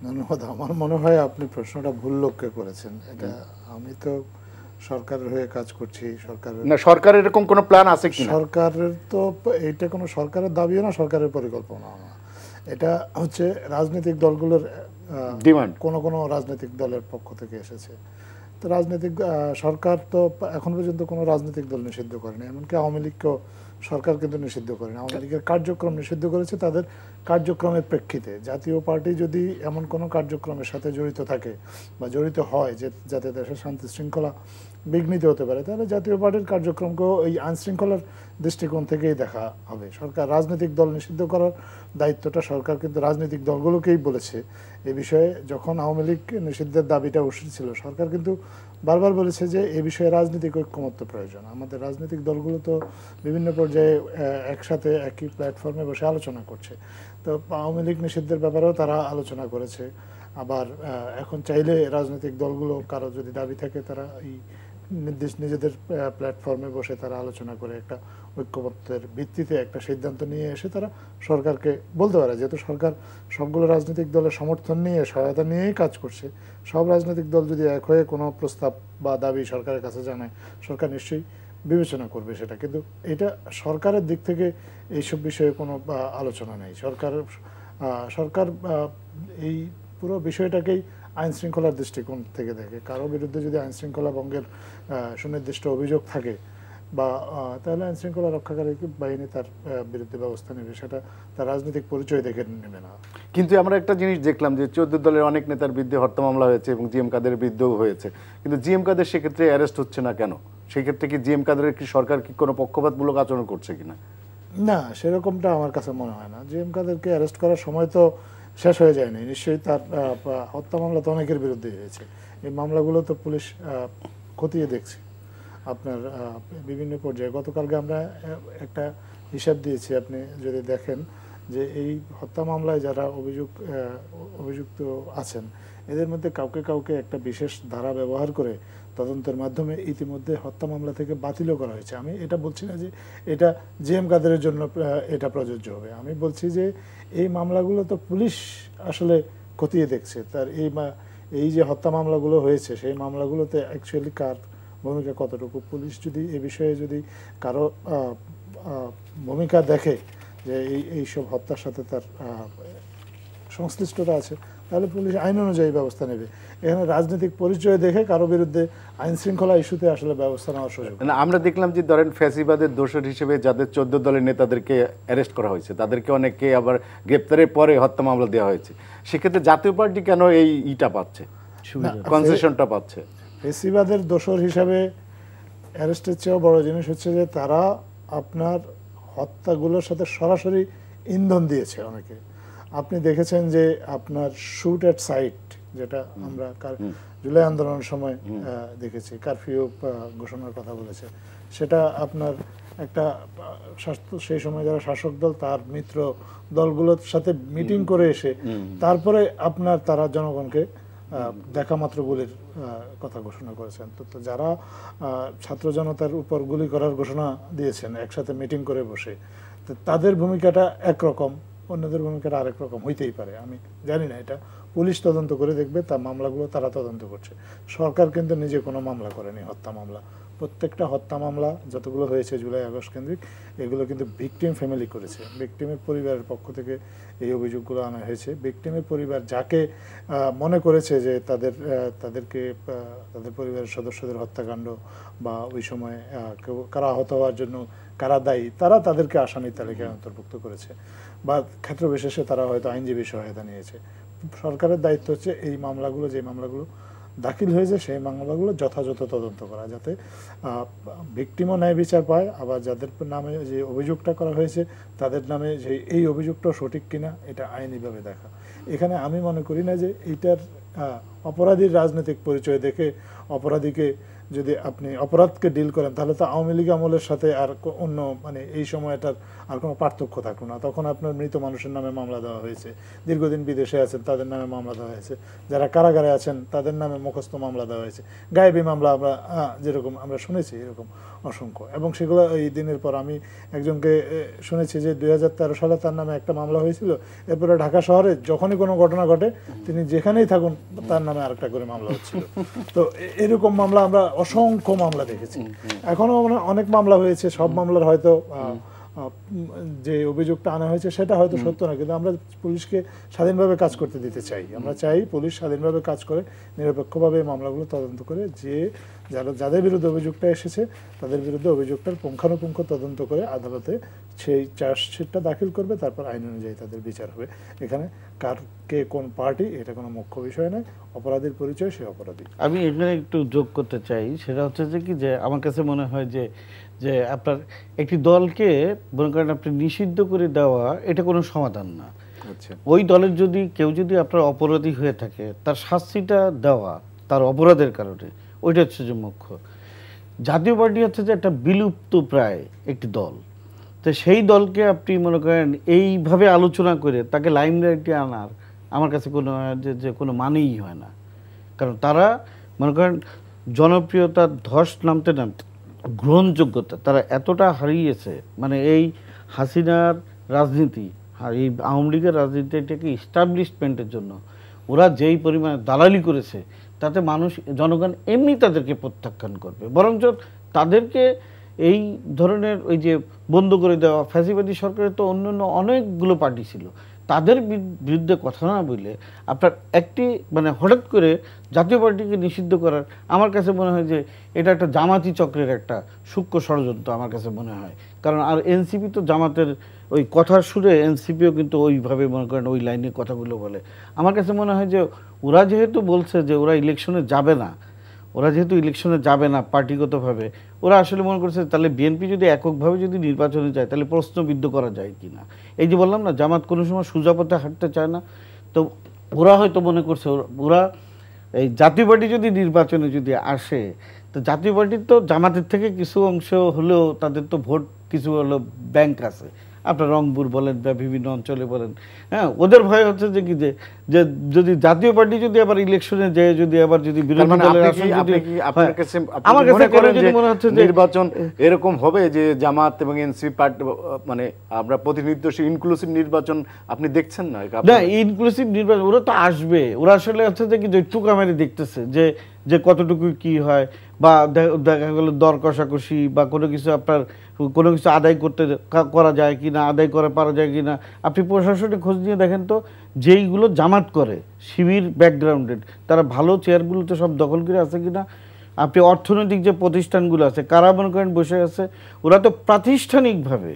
B: ধন্যবাদ। আমার মনে হয় আপনি প্রশ্নটা ভুল লক্ষ্যে করেছেন। এটা আমি তো সরকারের হয়ে কাজ করছি,
A: সরকারের এরকম কোনো প্ল্যান আছে কি?
B: সরকারের তো এটা কোনো সরকারের দাবিও না, সরকারের পরিকল্পনা না, এটা হচ্ছে রাজনৈতিক দলগুলোর ডিমান্ড, কোনো রাজনৈতিক দলের পক্ষ থেকে এসেছে। তো রাজনৈতিক সরকার তো এখন পর্যন্ত কোনো রাজনৈতিক দল নিষিদ্ধ করেনি, এমনকি আওয়ামী লীগকেও সরকার কিন্তু নিষিদ্ধ করেনি। আওয়ামী লীগের কার্যক্রম নিষিদ্ধ করেছে তাদের কার্যক্রমের প্রেক্ষিতে। জাতীয় পার্টি যদি এমন কোনো কার্যক্রমের সাথে জড়িত থাকে বা জড়িত হয় যাতে দেশের শান্তি শৃঙ্খলা বিঘ্নিত হতে পারে, তাহলে জাতীয় পার্টির কার্যক্রমকেও এই আইনশৃঙ্খলার দৃষ্টিকোণ থেকেই দেখা হবে। সরকার রাজনৈতিক দল নিষিদ্ধ করার দায়িত্বটা সরকার কিন্তু রাজনৈতিক দলগুলোকেই বলেছে। এ বিষয়ে যখন আওয়ামী লীগ নিষিদ্ধের দাবিটা উঠেছিল, সরকার কিন্তু বারবার বলেছে যে এ বিষয়ে রাজনৈতিক ঐক্যমত্য প্রয়োজন। আমাদের রাজনৈতিক দলগুলো তো বিভিন্ন পর্যায়ে একসাথে একই প্ল্যাটফর্মে বসে আলোচনা করছে। তো আওয়ামী লীগ নিষিদ্ধের ব্যাপারেও তারা আলোচনা করেছে। আবার এখন চাইলে রাজনৈতিক দলগুলো কারো যদি দাবি থাকে, তারা এই নিজেদের প্ল্যাটফর্মে বসে তারা আলোচনা করে একটা ঐক্যমত্যের ভিত্তিতে একটা সিদ্ধান্ত নিয়ে এসে তারা সরকারকে বলতে পারে। যেহেতু সরকার সবগুলো রাজনৈতিক দলের সমর্থন নিয়ে, সহায়তা নিয়েই কাজ করছে, সব রাজনৈতিক দল যদি এক হয়ে কোনো প্রস্তাব বা দাবি সরকারের কাছে জানায়, সরকার নিশ্চয়ই বিবেচনা করবে সেটা। কিন্তু এটা সরকারের দিক থেকে এইসব বিষয়ে কোনো আলোচনা নেই। সরকার এই পুরো বিষয়টাকেই আইন শৃঙ্খলার দৃষ্টিকোণ থেকে দেখে। কারো বিরুদ্ধে যদি আইন শৃঙ্খলা ভঙ্গের সুনির্দিষ্ট অভিযোগ থাকে বা তাহলে আইন শৃঙ্খলা রক্ষাকারী বাহিনী তার বিরুদ্ধে ব্যবস্থা নেবে, সেটা তার রাজনৈতিক পরিচয় দেখে নেবে না।
A: কিন্তু আমরা একটা জিনিস দেখলাম যে 14 দলের অনেক নেতার বিরুদ্ধে হত্যা মামলা হয়েছে এবং জিএম কাদের বিরুদ্ধেও হয়েছে, কিন্তু জিএম কাদের সেক্ষেত্রে অ্যারেস্ট হচ্ছে না কেন? সেক্ষেত্রে কি জিএম কাদের কি সরকার কি কোনো পক্ষপাতমূলক আচরণ করছে কিনা?
B: না, সেরকমটা আমার কাছে মনে হয় না। জিএম কাদেরকে অ্যারেস্ট করার সময় তো শেষ হয়ে যায়নি, নিশ্চয়ই তার হত্যা মামলা তো অনেকের বিরুদ্ধে হয়েছে। এই মামলাগুলো তো পুলিশ খতিয়ে দেখছে আপনার বিভিন্ন পর্যায়ে। গতকালকে আমরা একটা হিসাব দিয়েছি, আপনি যদি দেখেন যে এই হত্যা মামলায় যারা অভিযুক্ত আছেন, এদের মধ্যে কাউকে কাউকে একটা বিশেষ ধারা ব্যবহার করে তদন্তের মাধ্যমে ইতিমধ্যে হত্যা মামলা থেকে বাতিলও করা হয়েছে। আমি এটা বলছি না যে এটা জিএম কাদেরের জন্য এটা প্রযোজ্য হবে, আমি বলছি যে এই মামলাগুলো তো পুলিশ আসলে খতিয়ে দেখছে। তার এই যে হত্যা মামলাগুলো হয়েছে, সেই মামলাগুলোতে অ্যাকচুয়ালি কার ভূমিকা কতটুকু, পুলিশ যদি এ বিষয়ে যদি কারো ভূমিকা দেখে যে এইসব হত্যার সাথে তার সংশ্লিষ্টতা আছে, তাহলে পুলিশ আইন অনুযায়ী ব্যবস্থা নেবে। এখানে রাজনৈতিক পরিচয় দেখে কারো বিরুদ্ধে আইন শৃঙ্খলা ইস্যুতে আসলে ব্যবস্থা নেওয়ার সুযোগ।
A: আমরা দেখলাম যে ধরেন ফ্যাসিবাদের দোষর হিসেবে যাদের 14 দলের নেতাদেরকে অ্যারেস্ট করা হয়েছে, তাদেরকে অনেককে আবার গ্রেপ্তারের পরে হত্যা মামলা দেওয়া হয়েছে। সেক্ষেত্রে জাতীয় পার্টি কেন এই ইটা পাচ্ছে, কনসেশনটা পাচ্ছে?
B: ফ্যাসিবাদের দোষর হিসাবে অ্যারেস্টের চেয়েও বড় জিনিস হচ্ছে যে তারা আপনার হত্যাগুলোর সাথে সরাসরি ইন্ধন দিয়েছে অনেকে। আপনি দেখেছেন যে আপনার শুট অ্যাট সাইট, যেটা আমরা জুলাই আন্দোলনের সময় দেখেছি, কারফিউ ঘোষণার কথা বলেছে, সেটা আপনার একটা সেই সময় যারা শাসক দল তার মিত্র দলগুলোর সাথে মিটিং করে এসে তারপরে আপনার তারা জনগণকে দেখা মাত্র গুলির কথা ঘোষণা করেছেন। তো যারা ছাত্র জনতার উপর গুলি করার ঘোষণা দিয়েছেন একসাথে মিটিং করে বসে, তাদের ভূমিকাটা একরকম, অন্যদের ভূমিকাটা আরেক রকম হইতেই পারে। আমি জানি না, এটা পুলিশ তদন্ত করে দেখবে, তার মামলাগুলো তারা তদন্ত করছে। সরকার কিন্তু নিজে কোনো মামলা করেনি হত্যা মামলা। প্রত্যেকটা হত্যা মামলা যতগুলো হয়েছে জুলাই আগস্ট কেন্দ্রিক, এগুলো কিন্তু ভিকটিম ফ্যামিলি করেছে। ভিকটিমের পরিবারের পক্ষ থেকে এই অভিযোগগুলো আনা হয়েছে। ভিকটিমের পরিবার যাকে মনে করেছে যে তাদেরকে তাদের পরিবারের সদস্যদের হত্যাকাণ্ড বা ওই সময় কারা আহত হওয়ার জন্য কারা দায়ী, তারা তাদেরকে আসামির তালিকায় অন্তর্ভুক্ত করেছে বা ক্ষেত্র বিশেষে তারা হয়তো আইনজীবী সহায়তা নিয়েছে। সরকারের দায়িত্ব হচ্ছে এই মামলাগুলো, যে মামলাগুলো দাখিল হয়েছে সেই মামলাগুলো যথাযথ তদন্ত করা, যাতে ভিকটিমও ন্যায় বিচার পায়, আবার যাদের নামে যে অভিযোগটা করা হয়েছে তাদের নামে যে এই অভিযোগটা সঠিক কিনা এটা আইনিভাবে দেখা। এখানে আমি মনে করি না যে এইটার অপরাধীর রাজনৈতিক পরিচয় দেখে অপরাধীকে যদি আপনি অপরাধকে ডিল করেন, তাহলে তো আওয়ামী লীগ আমলের সাথে আর অন্য মানে এই সময়টার আর কোনো পার্থক্য থাকলো না। তখন আপনার মৃত মানুষের নামে মামলা দেওয়া হয়েছে, দীর্ঘদিন বিদেশে আছেন তাদের নামে মামলা দেওয়া হয়েছে, যারা কারাগারে আছেন তাদের নামে মুখস্থ মামলা দেওয়া হয়েছে, গায়েবী মামলা আমরা যেরকম আমরা শুনেছি এরকম অসংখ্য। এবং সেগুলো এই দিনের পর আমি একজনকে শুনেছি যে 2013 সালে তার নামে একটা মামলা হয়েছিল, এরপরে ঢাকা শহরে যখনই কোনো ঘটনা ঘটে তিনি যেখানেই থাকুন তার নামে আরেকটা করে মামলা হচ্ছিল। তো এরকম মামলা আমরা অসংখ্য মামলা দেখেছি। এখনো অনেক মামলা হয়েছে, সব মামলার হয়তো যে অভিযোগটা আনা হয়েছে সেটা হয়তো সত্য না, কিন্তু আমরা পুলিশকে স্বাধীনভাবে কাজ করতে দিতে চাই। আমরা চাই পুলিশ স্বাধীনভাবে কাজ করে, নিরপেক্ষভাবে মামলাগুলো তদন্ত করে, যে যাদের বিরুদ্ধে অভিযোগটা এসেছে তাদের বিরুদ্ধে অভিযোগটার পুঙ্খানুপুঙ্খ তদন্ত করে আদালতে সেই চার্জশিটটা দাখিল করবে, তারপর আইন অনুযায়ী তাদের বিচার হবে। এখানে কে কোন পার্টি এটা কোনো মুখ্য বিষয় নয়, অপরাধীর পরিচয় সে অপরাধী।
C: আমি এখানে একটু যোগ করতে চাই, সেটা হচ্ছে যে কি, যে আমার কাছে মনে হয় যে যে আপনার একটি দলকে মনে করেন আপনি নিষিদ্ধ করে দেওয়া এটা কোনো সমাধান না।
A: আচ্ছা,
C: ওই দলের যদি কেউ যদি আপনার অপরাধী হয়ে থাকে তার শাস্তিটা দেওয়া তার অপরাধের কারণে, ওইটা হচ্ছে যে মুখ্য। জাতীয় পার্টি হচ্ছে যে একটা বিলুপ্ত প্রায় একটি দল, তো সেই দলকে আপনি মনে করেন এইভাবে আলোচনা করে তাকে লাইমলাইটে আনার আমার কাছে কোনো যে কোনো মানেই হয় না। কারণ তারা মনে করেন জনপ্রিয়তার ধস নামতে নামতে গ্রহণযোগ্যতা তারা এতটা হারিয়েছে, মানে এই হাসিনার রাজনীতি আর এই আওয়ামী লীগের রাজনীতিটাকে ইস্টাবলিশমেন্টের জন্য ওরা যেই পরিমাণে দালালি করেছে, তাতে মানুষ জনগণ এমনি তাদেরকে প্রত্যাখ্যান করবে। বরঞ্চ তাদেরকে এই ধরনের ওই যে বন্ধ করে দেওয়া ফ্যাসিবাদী সরকারের তো অন্যান্য অনেকগুলো পার্টি ছিল, তাদের বিরুদ্ধে কথা না বলে আপনার একটি মানে হঠাৎ করে জাতীয় পার্টিকে নিষিদ্ধ করার আমার কাছে মনে হয় যে এটা একটা জামাতি চক্রের একটা সূক্ষ্ম ষড়যন্ত্র আমার কাছে মনে হয়। কারণ আর এনসিপি তো জামাতের ওই কথার সুরে এনসিপিও কিন্তু ওইভাবে মনে করেন ওই লাইনে কথাগুলো বলে। আমার কাছে মনে হয় যে ওরা যেহেতু বলছে যে ওরা ইলেকশনে যাবে না, ওরা যেহেতু ইলেকশনে যাবে না পার্টিগতভাবে, ওরা আসলে মনে করছে তাহলে বিএনপি যদি এককভাবে যদি নির্বাচনে যায় তাহলে প্রশ্নবিদ্ধ করা যায় কি না। এই যে বললাম না, জামাত কোনো সময় সোজা পথে হাঁটতে চায় না, তো ওরা হয়তো মনে করছে ওরা এই জাতীয় পার্টি যদি নির্বাচনে যদি আসে, তো জাতীয় পার্টির তো জামাতের থেকে কিছু অংশ হলেও তাদের তো ভোট কিছু হলো ব্যাংক আছে, আপনার রংপুর বলেন বা বিভিন্ন অঞ্চলে বলেন, হ্যাঁ, ওদের ভয় হচ্ছে যে কি যে যদি জাতীয় পার্টি যদি আবার ইলেকশনে যায়, যদি আবার যদি বিরোধী দলের আসন যদি
A: আমার কাছে যদি মনে হচ্ছে যে নির্বাচন এরকম হবে যে জামাত এবং এনসিপি পার্টি মানে আমরা প্রতিনিধিত্বশীল ইনক্লুসিভ নির্বাচন আপনি দেখছেন না?
C: না, ইনক্লুসিভ নির্বাচন ওরা তো আসবে, ওরা আসলে হচ্ছে যে কি যে টুকামারি দেখতেছে যে কতটুকু কি হয়, বা দেখা গেল দর কষাকষি বা কোনো কিছু আপনার কোনো কিছু আদায় করা যায় কি না, আদায় করে পারা যায় কি না। আপনি প্রশাসনে খোঁজ নিয়ে দেখেন তো, যেইগুলো জামাত করে শিবির ব্যাকগ্রাউন্ডেড তারা ভালো চেয়ারগুলো তো সব দখল করে আছে কিনা, আপনি অর্থনৈতিক যে প্রতিষ্ঠানগুলো আছে কারা মনে করেন বসে আছে, ওরা তো প্রাতিষ্ঠানিকভাবে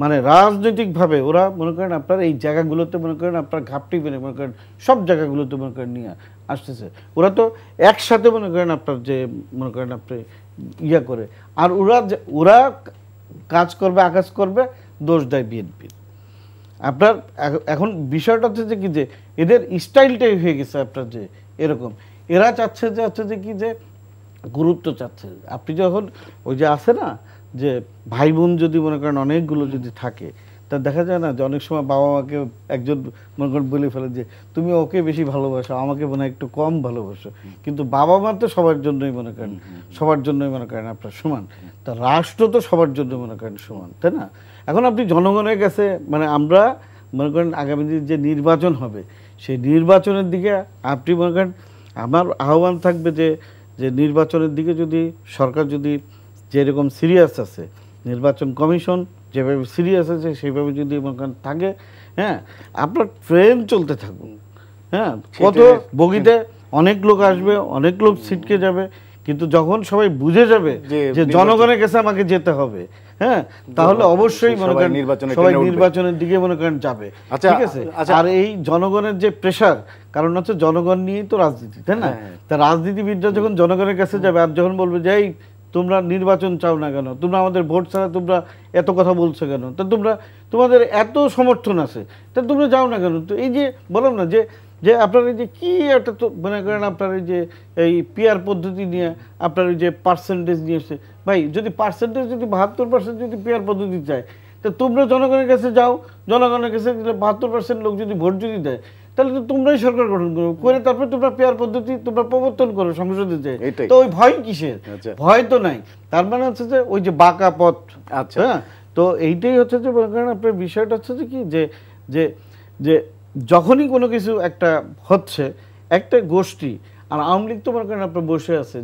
C: মানে রাজনৈতিকভাবে ওরা মনে করেন আপনার এই জায়গাগুলোতে মনে করেন আপনার ঘাপটি বেনে মনে করেন সব জায়গাগুলোতে মনে করেন নিয়ে আসতেছে। ওরা তো একসাথে মনে করেন আপনার যে মনে করেন আপনি ইয়া করে, আর ওরা কাজ করবে আকাজ করবে, দোষ দেয় বিএনপির। আপনার এখন বিষয়টা হচ্ছে যে কি যে এদের স্টাইলটাই হয়ে গেছে আপনার যে এরকম, এরা চাচ্ছে যে হচ্ছে যে কি যে গুরুত্ব চাচ্ছে। আপনি যখন ওই যে আছে না যে ভাই বোন যদি মনে করেন অনেকগুলো যদি থাকে, তা দেখা যায় না যে অনেক সময় বাবা মাকে একজন মনে করেন বলে ফেলে যে তুমি ওকে বেশি ভালোবাসো, আমাকে মনে হয় একটু কম ভালোবাসো, কিন্তু বাবা মা তো সবার জন্যই মনে করেন সবার জন্যই মনে করেন আপনার সমান, তা রাষ্ট্র তো সবার জন্য মনে করেন সমান, তাই না? এখন আপনি জনগণের কাছে মানে আমরা মনে করেন আগামী দিন যে নির্বাচন হবে সেই নির্বাচনের দিকে আপনি মনে করেন আমার আহ্বান থাকবে যে নির্বাচনের দিকে যদি সরকার যদি যেরকম সিরিয়াস আছে, নির্বাচন কমিশন যেভাবে সিরিয়াস আছে সেইভাবে যদি মনে করেন থাকে, হ্যাঁ, আপনার ট্রেন চলতে থাকুন, হ্যাঁ, কত বগিতে অনেক লোক আসবে, অনেক লোক ছিটকে যাবে, কিন্তু যখন সবাই বুঝে যাবে যে জনগণের কাছে আমাকে যেতে হবে, হ্যাঁ, তাহলে অবশ্যই মনে করেন সবাই নির্বাচনের দিকে মনে করেন যাবে, ঠিক আছে? আর এই জনগণের যে প্রেশার, কারণ হচ্ছে জনগণ নিয়েই তো রাজনীতি, তাই না? তা রাজনীতিবিদরা যখন জনগণের কাছে যাবে আর যখন বলবে যে এই তোমরা নির্বাচন চাও না কেন, তোমরা আমাদের ভোট ছাড়া তোমরা এত কথা বলছো কেন, তা তোমাদের এত সমর্থন আছে, তা তোমরা যাও না কেন? তো এই যে বললাম না যে আপনার এই যে কি একটা তো মনে করেন আপনার এই যে এই পিআর পদ্ধতি নিয়ে আপনার এই যে পার্সেন্টেজ নিয়ে এসছে, ভাই যদি পার্সেন্টেজ যদি 72% যদি পিআর পদ্ধতি চায়, তা তোমরা জনগণের কাছে যাও, জনগণের কাছে 72% লোক যদি ভোট যদি দেয়, তাহলে তো তোমরাই সরকার গঠন করো, করে তারপরে তোমরা পেয়ার পদ্ধতি তোমরা প্রবর্তন করো সংসদে যায়, তো ওই ভয় কিসের? ভয় তো নাই। তার মানে হচ্ছে যে ওই যে বাঁকা পথ, আচ্ছা, হ্যাঁ, তো এইটাই হচ্ছে যে আপনার বিষয়টা হচ্ছে যে কি যে যখনই কোনো কিছু একটা হচ্ছে একটা গোষ্ঠী, আর আওয়ামী লীগ তো মনে করেন আপনার বসে আছে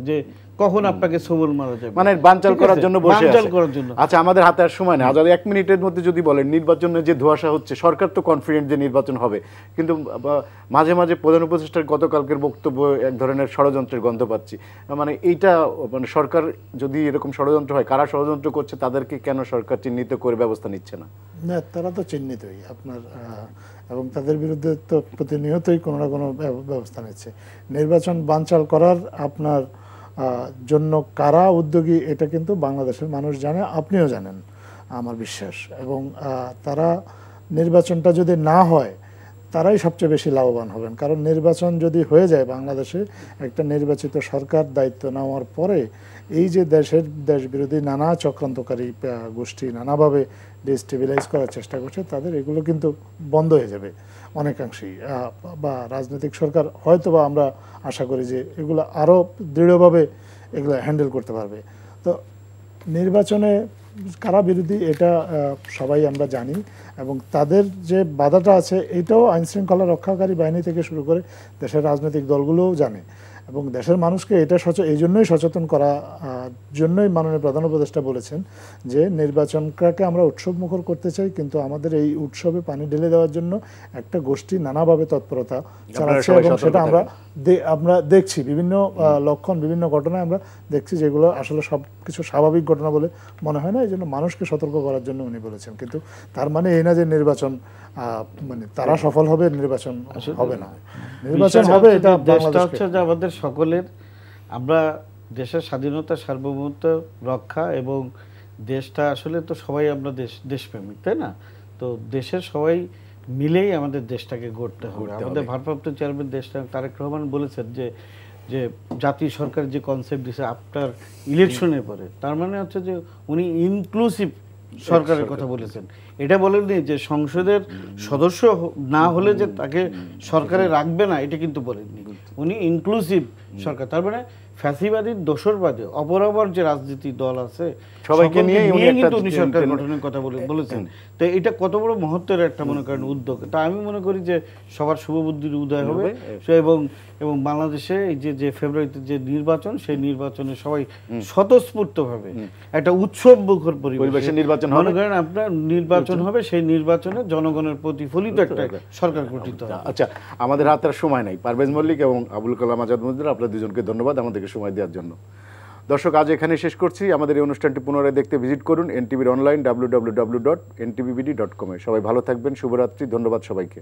C: কখন আপনাকে সবল মারা যাবে,
A: মানে বানচাল
C: ঠিক
A: করার
C: আছে?
A: জন্য বসে
C: বানচাল
A: আছে।
C: করার জন্য।
A: আচ্ছা, আমাদের হাতে আর সময় নেই, আজ 1 মিনিটের মধ্যে যদি বলেন নির্বাচনে যে ধোঁয়াশা হচ্ছে, সরকার তো কনফিডেন্ট যে নির্বাচন হবে, কিন্তু মাঝে মাঝে প্রধান উপদেষ্টার গতকালকের বক্তব্য এক ধরনের ষড়যন্ত্রের গন্ধ পাচ্ছি। মানে এইটা, মানে সরকার যদি এরকম ষড়যন্ত্র হয়, কারা ষড়যন্ত্র করছে তাদেরকে কেন সরকার চিহ্নিত করে ব্যবস্থা নিচ্ছে না?
B: না, তারা তো চিহ্নিতই আপনার, এবং তাদের বিরুদ্ধে তো প্রতিনিয়তই কোনো না কোনো ব্যবস্থা নিচ্ছে। নির্বাচন বানচাল করার আপনার জন্য কারা উদ্যোগী, এটা কিন্তু বাংলাদেশের মানুষ জানে, আপনিও জানেন আমার বিশ্বাস। এবং তারা, নির্বাচনটা যদি না হয় তারাই সবচেয়ে বেশি লাভবান হবেন, কারণ নির্বাচন যদি হয়ে যায় বাংলাদেশে, একটা নির্বাচিত সরকার দায়িত্ব নেওয়ার পরে এই যে দেশ বিরোধী নানা চক্রান্তকারী গোষ্ঠী নানাভাবে ডিস্টেবিলাইজ করার চেষ্টা করছে, তাদের এগুলো কিন্তু বন্ধ হয়ে যাবে অনেকাংশেই। বা রাজনৈতিক সরকার হয়তো বা আমরা আশা করি যে এগুলো আরও দৃঢ়ভাবে এগুলো হ্যান্ডেল করতে পারবে। তো নির্বাচনে কারা বিরোধী এটা সবাই আমরা জানি, এবং তাদের যে বাধাটা আছে এটাও আইনশৃঙ্খলা রক্ষাকারী বাহিনী থেকে শুরু করে দেশের রাজনৈতিক দলগুলোও জানে। এবং দেশের মানুষকে এটা এই জন্যই সচেতন করা জন্যই মাননীয় প্রধান উপদেষ্টা বলেছেন যে নির্বাচনটাকে আমরা উৎসবমুখর করতে চাই, কিন্তু আমাদের এই উৎসবে পানি ঢেলে দেওয়ার জন্য একটা গোষ্ঠী নানাভাবে তৎপরতা চালাচ্ছে, এবং সেটা আমরা দেখছি বিভিন্ন লক্ষণ, বিভিন্ন ঘটনায় আমরা দেখছি, যেগুলো আসলে সব কিছু স্বাভাবিক ঘটনা বলে মনে হয় না। এই জন্য মানুষকে সতর্ক করার জন্য উনি বলেছেন, কিন্তু তার মানে এই না যে নির্বাচন মানে তারা সফল হবে, নির্বাচন হবে না। নির্বাচন হবে, এটা
C: দেশটা হচ্ছে যে আমাদের সকলের। আমরা দেশের স্বাধীনতা, সার্বভৌমত্ব রক্ষা, এবং দেশটা আসলে তো সবাই আমরা দেশপ্রেমিক, তাই না? তো দেশের সবাই মিলেই আমাদের দেশটাকে গড়তে হবে। আমাদের ভারপ্রাপ্ত চেয়ারম্যান দেশটা তারেক রহমান বলেছেন যে জাতীয় সরকার যে কনসেপ্ট দিছে আফটার ইলেকশনের পরে, তার মানে হচ্ছে যে উনি ইনক্লুসিভ সরকারের কথা বলেছেন। এটা বলেননি যে সংসদের সদস্য না হলে যে তাকে সরকারে রাখবে না, এটা কিন্তু বলেননি। উনি ইনক্লুসিভ সরকার, তার মানে ফ্যাসিবাদী দোসরবাদী অপরাবর যে রাজনীতি দল আছে সবাইকে নিয়ে কিন্তু উনি সরকার গঠনের কথা বলেছেন। তো এটা কত বড় মহত্বের একটা মনে করেন উদ্যোগ। তা আমি মনে করি যে সবার শুভবুদ্ধির উদয় হবে, এবং বাংলাদেশে এই যে ফেব্রুয়ারিতে যে নির্বাচন, সেই নির্বাচনে সবাই স্বতঃস্ফূর্তভাবে একটা উৎসব মুখর পরিবেশে নির্বাচন মনে করেন আপনার নির্বাচন হবে, সেই নির্বাচনে জনগণের প্রতিফলিত একটা সরকার গঠিত হবে।
A: আচ্ছা, আমাদের হাতে আর সময় নাই। পারভেজ মল্লিক এবং আবুল কালাম আজাদ মজুমদার, আপনার দুজনকে ধন্যবাদ আমাদেরকে সময় দেওয়ার জন্য। দর্শক, আজ এখানে শেষ করছি। আমাদের এই অনুষ্ঠানটি পুনরায় দেখতে ভিজিট করুন এনটিভির অনলাইন www.ntvbd.com। সবাই ভালো থাকবেন, শুভরাত্রি, ধন্যবাদ সবাইকে।